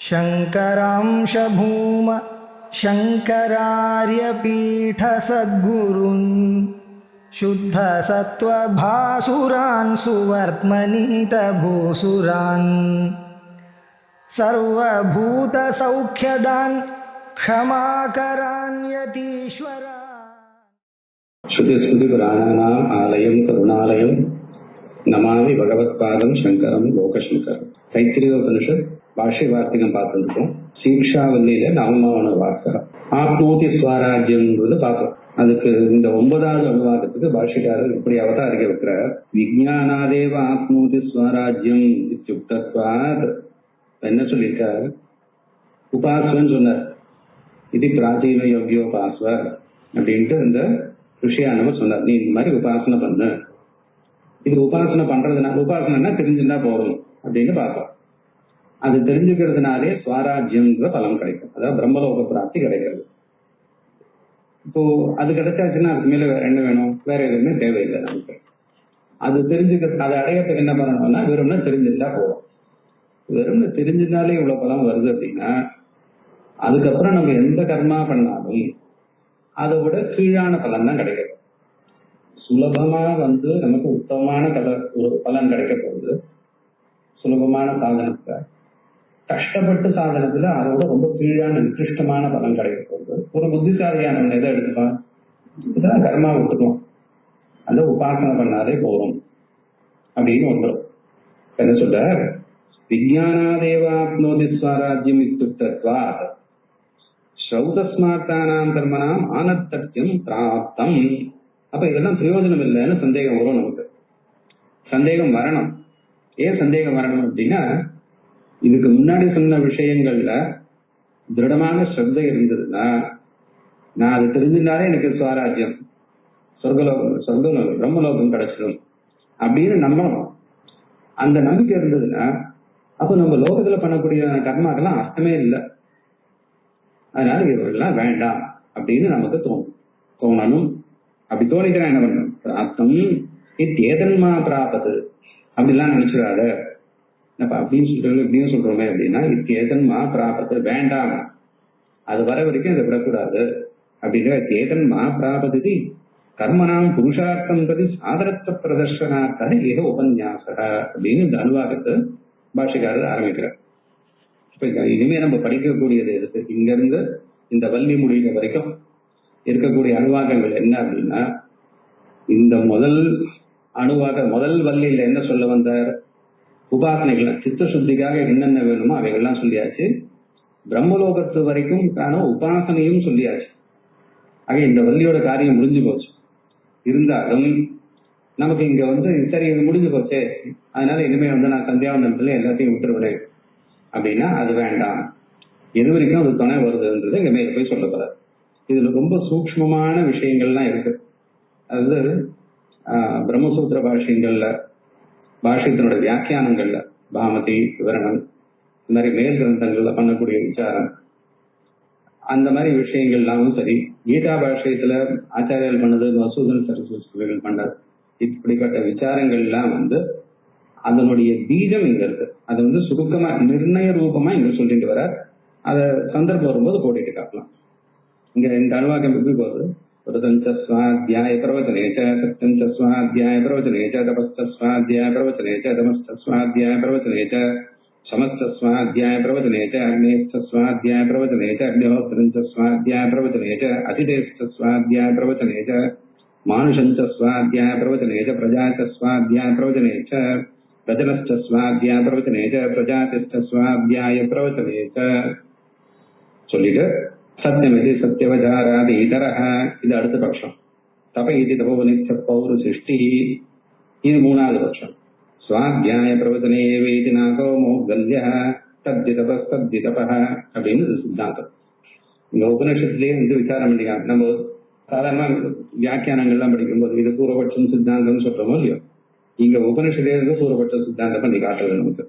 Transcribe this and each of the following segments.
शङ्करांश भूम शङ्करार्यपीठसद्गुरून् शुद्धसत्त्वभासुरान् सुवर्त्मनीतभूसुरान् सर्वभूतसौख्यदान् क्षमाकरान् यतीश्वरान्. श्रुतिस्मृतिपुराणानाम् आलयं करुणालयं नमामि भगवत्पादं शंकरं लोकशंकरं. தைத்திரியோபனிஷத் பாஷ்ய வார்த்தைகள் பார்த்துருக்கோம். சீக்ஷாவல்லியில நவமான வார்த்தை ஆப்னோதி ஸ்வராஜ்யம்ன்றது பார்த்தோம். அதுக்கு இந்த 9வது அனுவாதத்துக்கு பாஷ்யக்காரர் இப்படி அவதாரிக்க வைக்கிறார். விஜயானாதேவ ஆப்னோதி ஸ்வராஜ்யம் இத்தியுக்தத்வாத். என்ன சொல்லியிருக்கார்? உபாஸ்வன்னு சொன்னார். இது பிராச்சீன யோகியோபாஸ்வ அப்படின்ட்டு இந்த ரிஷியானவர் சொன்னார். நீ இந்த மாதிரி உபாசனை பண்ணு. இது உபாசனை பண்றதுனா உபாசனைனா தெரிஞ்சுன்னா போதும் அப்படின்னு பார்ப்போம். அது தெரிஞ்சுக்கிறதுனாலே ஸ்வராஜ்யம்ன்ற பலன் கிடைக்கும். அதாவது பிரம்மலோக பிராப்தி கிடைக்கிறது. இப்போ அது கிடைச்சாச்சுன்னா அதுக்கு மேல என்ன வேணும்? வேற எதுவுமே தேவையில்லை நமக்கு. அது தெரிஞ்சுக்கிறது, அதை அடையறதுக்கு என்ன பண்ணணும்னா வெறும்னா தெரிஞ்சுட்டா போதும். வெறும்னு தெரிஞ்சிருந்தாலே இவ்வளவு பலம் வருது அப்படின்னா அதுக்கப்புறம் நம்ம எந்த கர்மா பண்ணாலும் அதை விட கீழான பலன் தான் கிடைக்கும். சுலபமா நமக்கு உத்தமமான ஒரு பலன் கிடைக்க போகுது. சுலபமான சாதனத்துல, கஷ்டப்பட்டு சாதனத்துல அதோட ரொம்ப கீழான நிகிருஷ்டமான பலன் கிடைக்க போகுது. ஒரு புத்திசாலியான எதை எடுத்துக்கலாம்? இதெல்லாம் கர்மா விட்டுக்கும், அந்த உபாசனை பண்ணாதே போதும் அப்படின்னு ஒன்று. என்ன சொல்ற? விஜயானாதேவாப்னோதி ஸ்வராஜ்யம் இத்துக்தத்வாத் ஸ்ரௌதஸ்மார்த்தானாம் கர்மனாம் ஆனத்தத்யம் பிராப்தம். அப்ப இதெல்லாம் பிரயோஜனம் இல்லைன்னு சந்தேகம் வரும் நமக்கு. சந்தேகம் வரணும். ஏன் சந்தேகம் வரணும் அப்படின்னா, இதுக்கு முன்னாடி சொன்ன விஷயங்கள்ல திருடமான ஸ்ரத்தை இருந்ததுன்னா, நான் அது தெரிஞ்சிருந்தாலே எனக்கு ஸ்வராஜ்யம், சொர்க்கலோகம் பிரம்மலோகம் கிடைச்சிடும் அப்படின்னு நம்பணும். அந்த நம்பிக்கை இருந்ததுன்னா அப்ப நம்ம லோகத்துல பண்ணக்கூடிய கர்மாக்கெல்லாம் அர்த்தமே இல்லை. அதனால இவர்கள்லாம் வேண்டாம் அப்படின்னு நமக்கு தோணணும். அப்படி தோணிக்கிறேன் என்ன பண்ணணும்? அர்த்தம் இத்தேதன்மா பிராபத்து அப்படிலாம் நினைச்சிடாத. அப்படின்னு சொல்றது இப்படின்னு சொல்றோமே அப்படின்னா, இத்தேதன்மா பிராபத்து வேண்டாம், அது வர வரைக்கும் இதை விடக்கூடாது அப்படிங்கிற தேதன்மா பிராபதி கர்மனாம் புருஷார்த்தம் பதி சாதனத்துவ பிரதர்ஷனார்த்த ஏக உபன்யாசக அப்படின்னு இந்த அனுவாகத்தை பாஷைக்காரர் ஆரம்பிக்கிறார். இப்ப இனிமே நம்ம படிக்கக்கூடியது எதுக்கு? இங்க இருந்து இந்த வள்ளி முடிகிற வரைக்கும் இருக்கக்கூடிய அனுவாகங்கள் என்ன அப்படின்னா, இந்த முதல் வள்ளியில என்ன சொல்ல வந்தார்? உபாசனைகள் சித்த சுத்திக்காக என்னென்ன வேணுமோ அவைகள்லாம் சொல்லியாச்சு. பிரம்மலோகத்து வரைக்கும் உபாசனையும் சொல்லியாச்சு. ஆக இந்த வள்ளியோட காரியம் முடிஞ்சு போச்சு. இருந்தாலும் நமக்கு இங்க சரி இது முடிஞ்சு போச்சே, அதனால இனிமே நான் சந்தியாவந்தனத்துல எல்லாத்தையும் விட்டுருவேன் அப்படின்னா அது வேண்டாம். எது வரைக்கும் அது துணை வருதுன்றது இங்க மேல போய் சொல்ல போறாரு. இதுல ரொம்ப சூக்ஷ்மமான விஷயங்கள்லாம் இருக்கு. அதாவது பிரம்மசூத்திர பாஷ்யத்தினுடைய வியாக்கியானங்கள்ல பாமதி விவரணம், இந்த மாதிரி மேல் கிரந்தங்கள்ல பண்ணக்கூடிய விசாரம், அந்த மாதிரி விஷயங்கள்லாமும் சரி, கீதா பாஷ்யத்துல ஆச்சாரியர்கள் பண்ணது, மசூதன் சரஸ்வதிகள் பண்ணது, இப்படிப்பட்ட விசாரங்கள்லாம் அதனுடைய பீஜம் இங்க இருக்கு. அது சுருக்கமா நிர்ணய ரூபமா இங்க சொல்லிட்டு வர, அதை சந்தர்ப்பம் வரும்போது போட்டுட்டு காட்டலாம். இங்க இந்த அனுவாக்கம் எப்படி போகுது? ஸ்வாத்தியாய பிரவச்சனேச்ச சத்யஞ்ச ஸ்வாத்தியாய பிரவச்சனேச்ச தபஸ்த ஸ்வாத்தியாய பிரவச்சனேச்ச தமஸ்த ஸ்வாத்தியாய பிரவச்சனேச்ச சமஸ்த ஸ்வாத்தியாய பிரவச்சனேச்ச அக்னேஸ்த ஸ்வாத்தியாய பிரவச்சனேச்ச அக்னிஹோத்ரஞ்ச ஸ்வாத்தியாய பிரவச்சனேச்ச அதிதேஸ்த ஸ்வாத்தியாய பிரவச்சனேச்ச மானுஷஞ்ச ஸ்வாத்தியாய பிரவச்சனேச்ச பிரஜாச்ச ஸ்வாத்தியாய பிரவச்சனேச்ச பிரஜனஸ்ச ஸ்வாத்தியாய பிரவச்சனேச்ச பிரஜாதிஸ்ச ஸ்வாத்தியாய பிரவச்சனேச்ச சொல்லிட்டு சத்தியமிதி சத்தியவஜாராதி இதரஹ, இது அடுத்த பட்சம். தப இது தபோவனிச்ச பௌரு சிருஷ்டி, இது 3வது பட்சம். ஸ்வாத்தியாய பிரவச்சனே வேதி நாகோ மோகல்ய தத்தி தபஸ்தி தபஹ அப்படின்னு சித்தாந்தம். இங்க உபநிஷத்துலயே விசாரம் பண்ணிக்கலாம். நம்ம சாதாரண வியாக்கியானங்கள்லாம் படிக்கும்போது இது பூர்வபட்சம் சித்தாந்தம்னு சொல்றோமோ இல்லையோ, இங்க உபநிஷத்துல இருந்து பூர்வபட்ச சித்தாந்தம் பண்ணி காட்டுறது நமக்கு.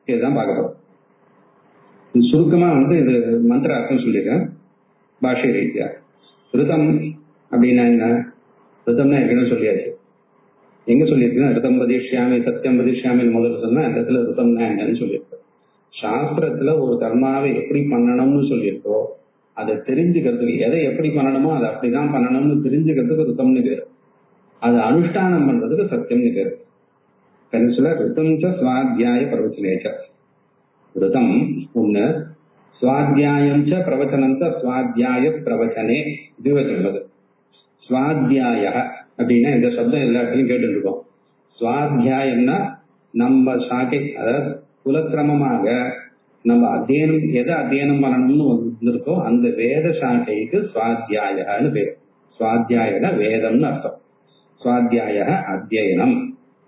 இதுதான் பார்க்க போறோம். சுருக்கமா இது மந்திர அர்த்தம் சொல்லியிருக்கேன் பாஷ்ய ரீதியா. ரிதம் அப்படின்னா என்ன? ரிதம்னா ஏற்கனவே சொல்லியாச்சு. எங்க சொல்லியிருக்கேன்? ரிதம் பதிஷ்யாமி சத்தியம் பதிஷ்யாமி முதல்ல சொன்னா அந்த இடத்துல ரிதம்னா என்னன்னு சொல்லியிருக்கேன். சாஸ்திரத்துல ஒரு கர்மாவை எப்படி பண்ணணும்னு சொல்லியிருக்கோ அதை தெரிஞ்சுக்கிறதுக்கு, எதை எப்படி பண்ணணுமோ அதை அப்படிதான் பண்ணணும்னு தெரிஞ்சுக்கிறதுக்கு ரிதம்னு பேரு. அது அனுஷ்டானம் பண்றதுக்கு சத்தியம்னு பேரு. கணிசுல ரிதஞ்ச சுவாத்தியாய பிரவச்சனேச்ச. ரிதம் ஒண்ணு, சுவாத்தியாயம் ச பிரவச்சனம் ச சுவாத்தியாய பிரவச்சனே திவச்சனது. சுவாத்தியாய அப்படின்னா இந்த சப்தம் எல்லாத்தையும் கேட்டு இருக்கோம். சுவாத்தியாயம்னா நம்ம சாக்கை, அதாவது குலக்கிரமமாக நம்ம அத்தியனம் எதை அத்தியனம் பண்ணணும்னு வந்திருக்கோ அந்த வேத சாக்கைக்கு சுவாத்தியாயன்னு பேரு. சுவாத்தியாயன வேதம்னு அர்த்தம். சுவாத்தியாய அத்தியனம்.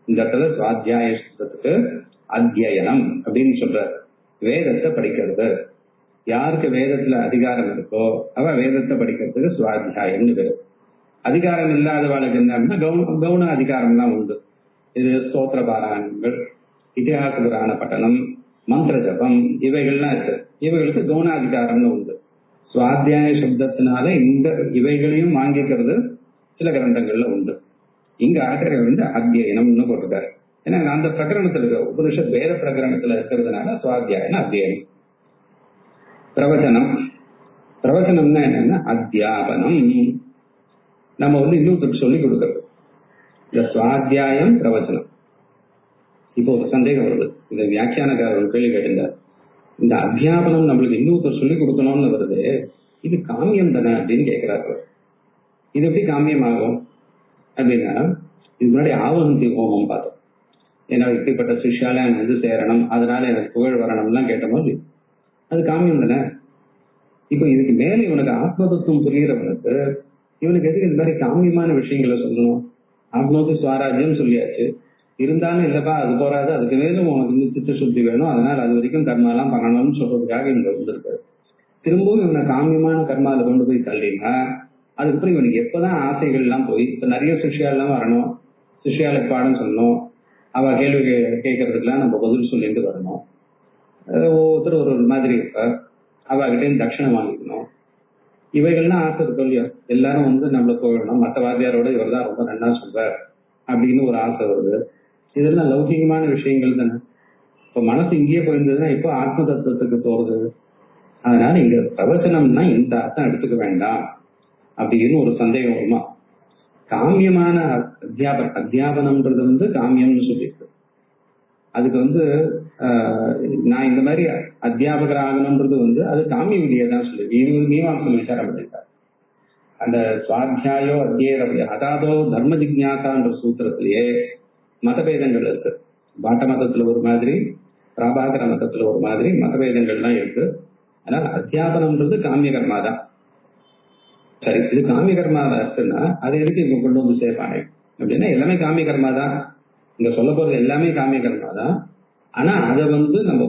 இந்த இடத்துல சுவாத்தியாய சப்தத்துக்கு அத்தியனம் அப்படின்னு சொல்றாரு. வேதத்தை படிக்கிறது. யாருக்கு வேதத்துல அதிகாரம் இருக்கோ அவ வேதத்தை படிக்கிறதுக்கு சுவாத்தியாயம்னு பேரு. அதிகாரம் இல்லாதவாளுக்கு என்ன கவுன அதிகாரம் தான் உண்டு. இது ஸ்தோத்திர பாராயணங்கள், இதிகாச புராண பட்டனம், மந்திர ஜபம் இவைகள்லாம் இருக்கு. இவைகளுக்கு கவுனாதிகாரம்னு உண்டு. சுவாத்தியாய சப்தத்தினால இந்த இவைகளையும் வாங்கிக்கிறது சில கிரந்தங்கள்ல உண்டு. இங்க ஆசிரியர் அத்தியனம்னு போட்டிருக்காரு. ஏன்னா அந்த பிரகரணத்துல இருக்க உபனிஷத் வேத பிரகரணத்துல இருக்கிறதுனால சுவாத்தியாயன அத்தியனம். பிரவச்சனம். பிரவச்சனம்னா என்னன்னா அத்தியாபனம். நம்ம இன்னொருத்தருக்கு சொல்லி கொடுக்கறது. இந்த சுவாத்தியாயம் பிரவச்சனம். இப்போ ஒரு சந்தேகம் வருது. இந்த வியாக்கியானக்காரர் ஒரு கேள்வி கேட்டிருந்தார். இந்த அத்தியாபனம் நம்மளுக்கு இன்னொருத்தர் சொல்லி கொடுக்கணும்னு வருது, இது காமியம் தானே அப்படின்னு கேட்கிறாரு. இது எப்படி காமியம் ஆகும் அப்படின்னா, இது முன்னாடி ஆவந்தி ஹோமம் பார்த்தோம். ஏன்னா இப்படிப்பட்ட சிஷ்யால எனக்கு சேரணும், அதனால எனக்கு புகழ் வரணும்லாம் கேட்டபோது அது காமியம் தானே. இப்போ இதுக்கு மேல இவனுக்கு ஆத்மதத்துவம் புரிகிறவனுக்கு இவனுக்கு எதுக்கு இந்த மாதிரி காமியமான விஷயங்களை சொல்லணும்? ஆத்மோதி சுவாராஜ்யம் சொல்லியாச்சு, இருந்தாலும் இல்லப்பா அது போறாது, அதுக்கு மேலும் உனக்கு சித்த சுத்தி வேணும், அதனால அது வரைக்கும் கர்மாலாம் பண்ணணும்னு சொல்றதுக்காக இவங்க வந்திருக்காரு. திரும்பவும் இவனை காமியமான கர்மாவில் கொண்டு போய் தள்ளினா அதுக்கப்புறம் இவனுக்கு எப்பதான் ஆசைகள் எல்லாம் போய், இப்ப நிறைய சிஷ்யாலாம் வரணும், சிஷ்யாளுக்கு பாடம் சொல்லணும், அவ கேள்வி கேட்கறதுக்கெல்லாம் நம்ம பதில் சொல்லிட்டு வரணும். ஒவ்வொருத்தர் ஒரு மாதிரி இருப்பார், அவகிட்டையும் தட்சணை வாங்கிக்கணும். இவைகள்லாம் ஆசை இருக்கும் இல்லையா? எல்லாரும் நம்மளை போயிடணும், மற்ற வாத்தியாரோட இவர் தான் ரொம்ப நல்லா சொல்றார் அப்படின்னு ஒரு ஆசை வருது. இதெல்லாம் லௌகிகமான விஷயங்கள் தானே. இப்ப மனசு இங்கேயே போயிருந்ததுன்னா இப்போ ஆத்ம தத்துவத்துக்கு போறது. அதனால இங்க பிரவச்சனம்னா இந்த அர்த்தம் எடுத்துக்க வேண்டாம் அப்படின்னு ஒரு சந்தேகம் வருமா? காமியமான அத்தியாபனம்ன்றது காமியம்னு சொல்லியிருக்கு. அதுக்கு நான் இந்த மாதிரி அத்தியாபகர் ஆகணும்ன்றது அது காமிய விதியை தான் சொல்லி மீமாம்சம் விசாரம் பண்ணியிருக்காரு. அந்த சுவாத்தியாயோ அத்தியரவிய அதாதோ தர்ம ஜிக்ஞாசான்ற சூத்திரத்திலேயே மதபேதங்கள் இருக்கு. பாட்ட மதத்துல ஒரு மாதிரி, பிராபாகர மதத்துல ஒரு மாதிரி மதபேதங்கள்லாம் இருக்கு. அதனால அத்தியாபனம்ன்றது காமிய கர்மா தான். சரி, இது காமிய கர்மாவா இருக்குன்னா அது எதுக்கு இங்க கொண்டு வந்து சேர்ப்பாங்க அப்படின்னா, எல்லாமே காமிய கர்மா தான். இங்க சொல்ல போறது எல்லாமே காமிய கர்மா தான். ஆனா அதை நம்ம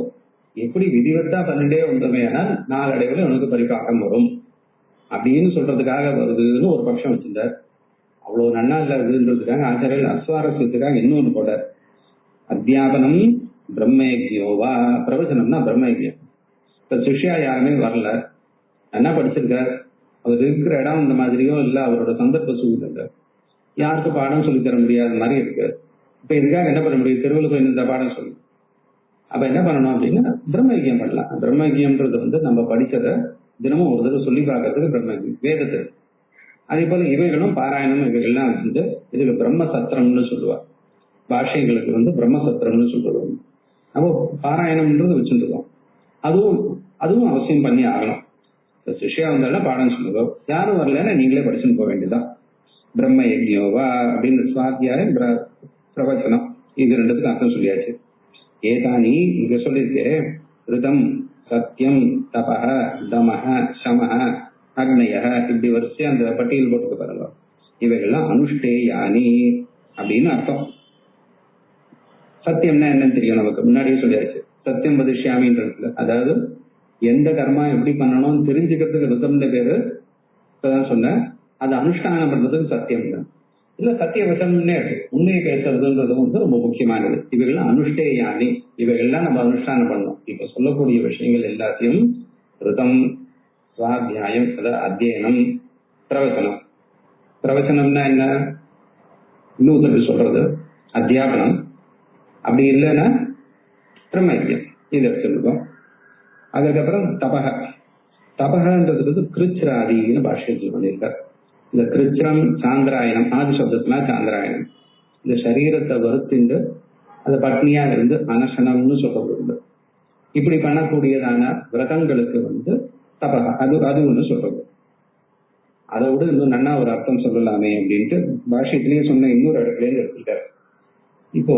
எப்படி விதிவத்தா பண்ணிட்டே வந்தோமே ஆனால் நாளடைவில் உனக்கு பரிபாகம் வரும் அப்படின்னு சொல்றதுக்காக வருதுன்னு ஒரு பட்சம் வச்சிருந்தார். அவ்வளவு நன்னா இல்லதுன்றதுக்காக ஆச்சாரியர்கள் அஸ்வாரஸ்யத்துக்காக இன்னொன்னு போட்டார். அத்தியாபனம் பிரம்மயஜ்யோவா, பிரவச்சனம்னா பிரம்மயஜ்யம். இப்ப சிஷ்யா யாருமே வரல, என்ன படிச்சிருக்கார், அவர் இருக்கிற இடம் இந்த மாதிரியோ இல்ல அவரோட சந்தர்ப்ப சூழ்நிலை யாருக்கு பாடம் சொல்லி தர முடியாத மாதிரி இருக்கு. இப்ப இதுக்காக என்ன பண்ண முடியும்? தெருவில் போய் இந்த பாடம் சொல்லி அப்ப என்ன பண்ணணும் அப்படின்னா பிரம்மயஜ்யம் பண்ணலாம். பிரம்மயஜ்யம்ன்றது நம்ம படிச்சதை தினமும் ஒரு தடவை சொல்லி பார்க்கறதுக்கு பிரம்மயஜ்யம் வேதத்தை. அதே போல இவைகளும் பாராயணம் இவைகள்லாம் இதுக்கு பிரம்ம சத்திரம்னு சொல்லுவா. பாஷ்யங்களுக்கு பிரம்ம சத்திரம்னு சொல்லுவோம். அப்போ பாராயணம்ன்றது வச்சுருக்கோம். அதுவும் அவசியம் பண்ணி ஆகணும். சிஷ்யா வந்தாலும் பாடம் சொல்லுவோம், யாரும் வரலன்னா நீங்களே படிச்சுன்னு போக வேண்டியதுதான். பிரம்ம யஜ்யோவா அப்படின்னு சுவாத்தியாயம் பிரவச்சனம் இது ரெண்டுத்துக்கும் அர்த்தம் சொல்லியாச்சு. ஏதானி இங்க சொல்லியிருக்கேன், ரிதம் சத்தியம் தபஹ தமஹ சமஹ அக்னய, இப்படி வரிசையா அந்த பட்டியல் போட்டு பாருங்க. இவைகள்லாம் அனுஷ்டேயானி அப்படின்னு அர்த்தம். சத்தியம்னா என்னன்னு தெரியும் நமக்கு, முன்னாடியே சொல்லியாச்சு. சத்தியம் வதிஷ்யாமின்றது அதாவது எந்த கர்மா எப்படி பண்ணணும்னு தெரிஞ்சுக்கிறதுக்கு ரிதம்னு பேரு. இப்பதான் சொன்னேன், அது அனுஷ்டானம் பண்றதுக்கு சத்தியம் தான். இல்ல சத்தியவசம்னே உண்மையை பேசுறதுன்றது ரொம்ப முக்கியமானது. இவைகள்லாம் அனுஷ்டேயானி, இவைகள்லாம் நம்ம அனுஷ்டானம் பண்ணணும். இப்ப சொல்லக்கூடிய விஷயங்கள் எல்லாத்தையும் ரிதம், சுவாத்தியாயம், அத்தியனம், பிரவச்சனம். பிரவச்சனம்னா என்ன? இன்னொருத்தருக்கு சொல்றது அத்தியாபனம். அப்படி இல்லைன்னா பிரம்மயஜ்யம். இது எடுத்துருக்கோம். அதுக்கப்புறம் தபக. தபகன்றது கிருச்சிராதின்னு பாஷ்யத்தில் பண்ணியிருக்கார். இந்த கிருச்சிரம் சாந்திராயணம், ஆதி சப்தத்துல சாந்திராயணம், இந்த சரீரத்தை வருத்திண்டு அது பட்னியா இருந்து அனசனம்னு சொல்லப்படுது. இப்படி பண்ணக்கூடியதான விரதங்களுக்கு தபக அது ஒண்ணு சொல்றது. அதை விட இன்னும் நன்னா ஒரு அர்த்தம் சொல்லலாமே அப்படின்ட்டு பாஷ்யத்திலேயே சொன்ன இன்னொரு இடத்துல இருந்து எடுத்துட்டார். இப்போ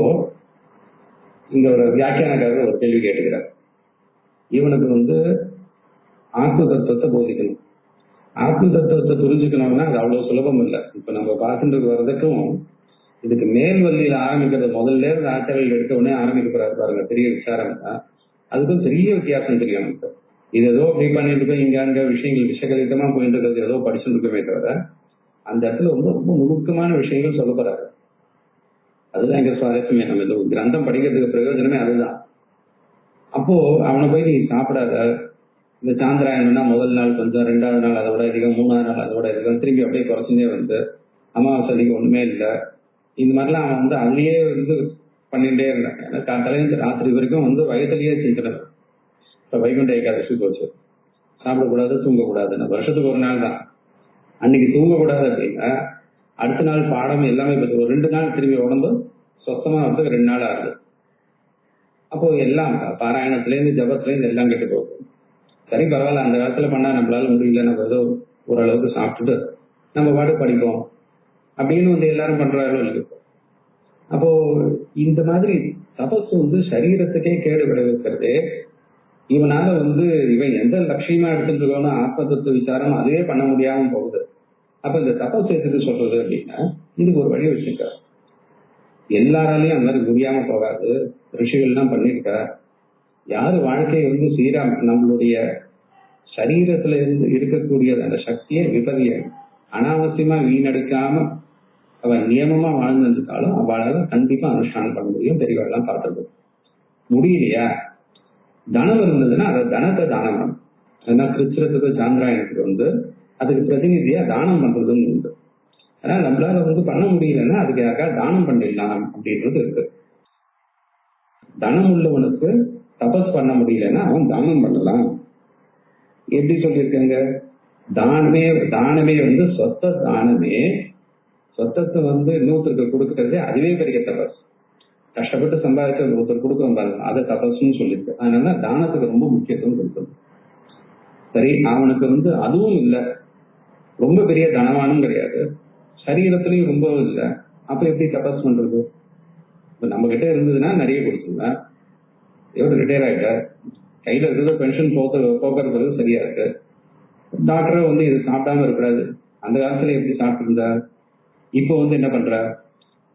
இங்க ஒரு வியாக்கியானக்காரர் ஒரு கேள்வி கேட்டுக்கிறார். இவனுக்கு ஆத்ம தத்துவத்தை போதிக்கணும். ஆத்ம தத்துவத்தை புரிஞ்சுக்கணும்னா அது அவ்வளவு சுலபம் இல்லை. இப்ப நம்ம பார்த்துட்டு வர்றதுக்கும் இதுக்கு மேல் வழியில ஆரம்பிக்கிறது, முதல்ல இருந்து ஆச்சாரியர்கள் எடுக்க உடனே ஆரம்பிக்க போறாரு பாருங்க, பெரிய விசாரம் தான். அதுக்கும் பெரிய வித்தியாசம் தெரியும் நமக்கு. இது ஏதோ அப்படி பண்ணிட்டு போய் இங்க அங்க விஷயங்கள் விஷகலிதமா போயிட்டு இருக்கிறது ஏதோ படிச்சுட்டு இருக்கவே தவிர அந்த இடத்துல ரொம்ப நுணுக்கமான விஷயங்கள் சொல்ல போறாரு. அதுதான் எங்க சுவாரஸ்யமே. நம்ம ஏதோ கிரந்தம் படிக்கிறதுக்கு பிரயோஜனமே அதுதான். அப்போ அவனை போய் நீ சாப்பிடாத, இந்த சாந்திராயணம்னா முதல் நாள் கொஞ்சம், 2வது நாள் அதை விட அதிகம், 3வது நாள் அதை விட அதிகம், திரும்பி அப்படியே குறைச்சுட்டே அமாவாசைக்கு ஒண்ணுமே இல்லை, இந்த மாதிரிலாம் அவன் அதுலயே பண்ணிட்டே இருந்தாங்க. ஏன்னா காலையில ராத்திரி வரைக்கும் வயதிலேயே சிந்தனை. இப்ப வைகுண்ட ஏகாதசி போச்சு, சாப்பிடக்கூடாது தூங்கக்கூடாதுன்னு வருஷத்துக்கு ஒரு நாள் தான். அன்னைக்கு தூங்கக்கூடாது அப்படின்னா அடுத்த நாள் பாடம் எல்லாமே ஒரு 2 நாள் திரும்பி உடம்பு சொத்தமா 2 நாள் ஆகுது. அப்போ எல்லாம் பாராயணத்திலேருந்து ஜபத்திலேருந்து எல்லாம் கெட்டு போகும். சரி பரவாயில்ல, அந்த காலத்துல பண்ணா நம்மளால முடியல, நம்ம ஏதோ ஓரளவுக்கு சாப்பிட்டுட்டு நம்ம பாட்டு படிப்போம் அப்படின்னு எல்லாரும் பண்றாங்களோ இல்லை. அப்போ இந்த மாதிரி தபசு சரீரத்துக்கே கேடு விளைவிக்கிறது. இவனால இவன் எந்த லட்சியமா எடுத்துட்டு இருக்கோம்னா ஆத்ம தத்துவ விசாரம் அதுவே பண்ண முடியாம போகுது. அப்ப இந்த தபசு எதுக்கு சொல்றது அப்படின்னா இதுக்கு ஒரு வழி வச்சிருக்க. எல்லாராலையும் அந்த மாதிரி முடியாம போகாது. ரிஷிகள்லாம் பண்ணிருக்க. யாரு வாழ்க்கையை சீரா நம்மளுடைய சரீரத்துல இருந்து இருக்கக்கூடிய அந்த சக்தியை விபதிய அனாவசியமா வீணெடுக்காம அவன் நியமமா வாழ்ந்திருந்தாலும் அவளால கண்டிப்பா அனுஷ்டானம் பண்ண முடியும். பெரியவெல்லாம் பார்த்தது முடியலையா, தனம் இருந்ததுன்னா அதை தனத்தை தானம் பண்ணணும். ஏன்னா கிருச்சிரத்துக்கு சாந்திராயணத்துக்கு அதுக்கு பிரதிநிதியா தானம் பண்றதுன்னு உண்டு. ஆனா நம்மளால பண்ண முடியலன்னா அதுக்கு யாருக்கா தானம் பண்ணிடலாம் அப்படின்றது இருக்கு. தனம் உள்ளவனுக்கு தபஸ் பண்ண முடியலன்னா அவன் தானம் பண்ணலாம். எப்படி சொல்லியிருக்காங்க? தானமே சொத்த தானமே, சொத்தத்தை இன்னொருத்தருக்கு கொடுக்கறதே அதுவே பெரிய தபஸ். கஷ்டப்பட்டு சம்பாதிச்சு ஒருத்தர் கொடுக்குறோம் பாருங்க, அதை தபஸ்ன்னு சொல்லியிருக்கு. அதனால தானத்துக்கு ரொம்ப முக்கியத்துவம் கொடுக்கணும். சரி, அவனுக்கு அதுவும் இல்லை, ரொம்ப பெரிய தனவானும் கிடையாது, சரீரத்திலையும் ரொம்ப இல்லை, அப்ப எப்படி தபஸ் பண்றது? இப்ப நம்ம கிட்ட இருந்ததுன்னா நிறைய கொடுத்துருங்க. எவ்வளவு ரிட்டையர் ஆயிட்ட, கையில இருக்கிறது பென்ஷன் போக்குறது சரியா இருக்கு. டாக்டர் இது சாப்பிடாம இருக்கக்கூடாது. அந்த காலத்துல எப்படி சாப்பிட்டு இருந்தா, இப்போ என்ன பண்ற?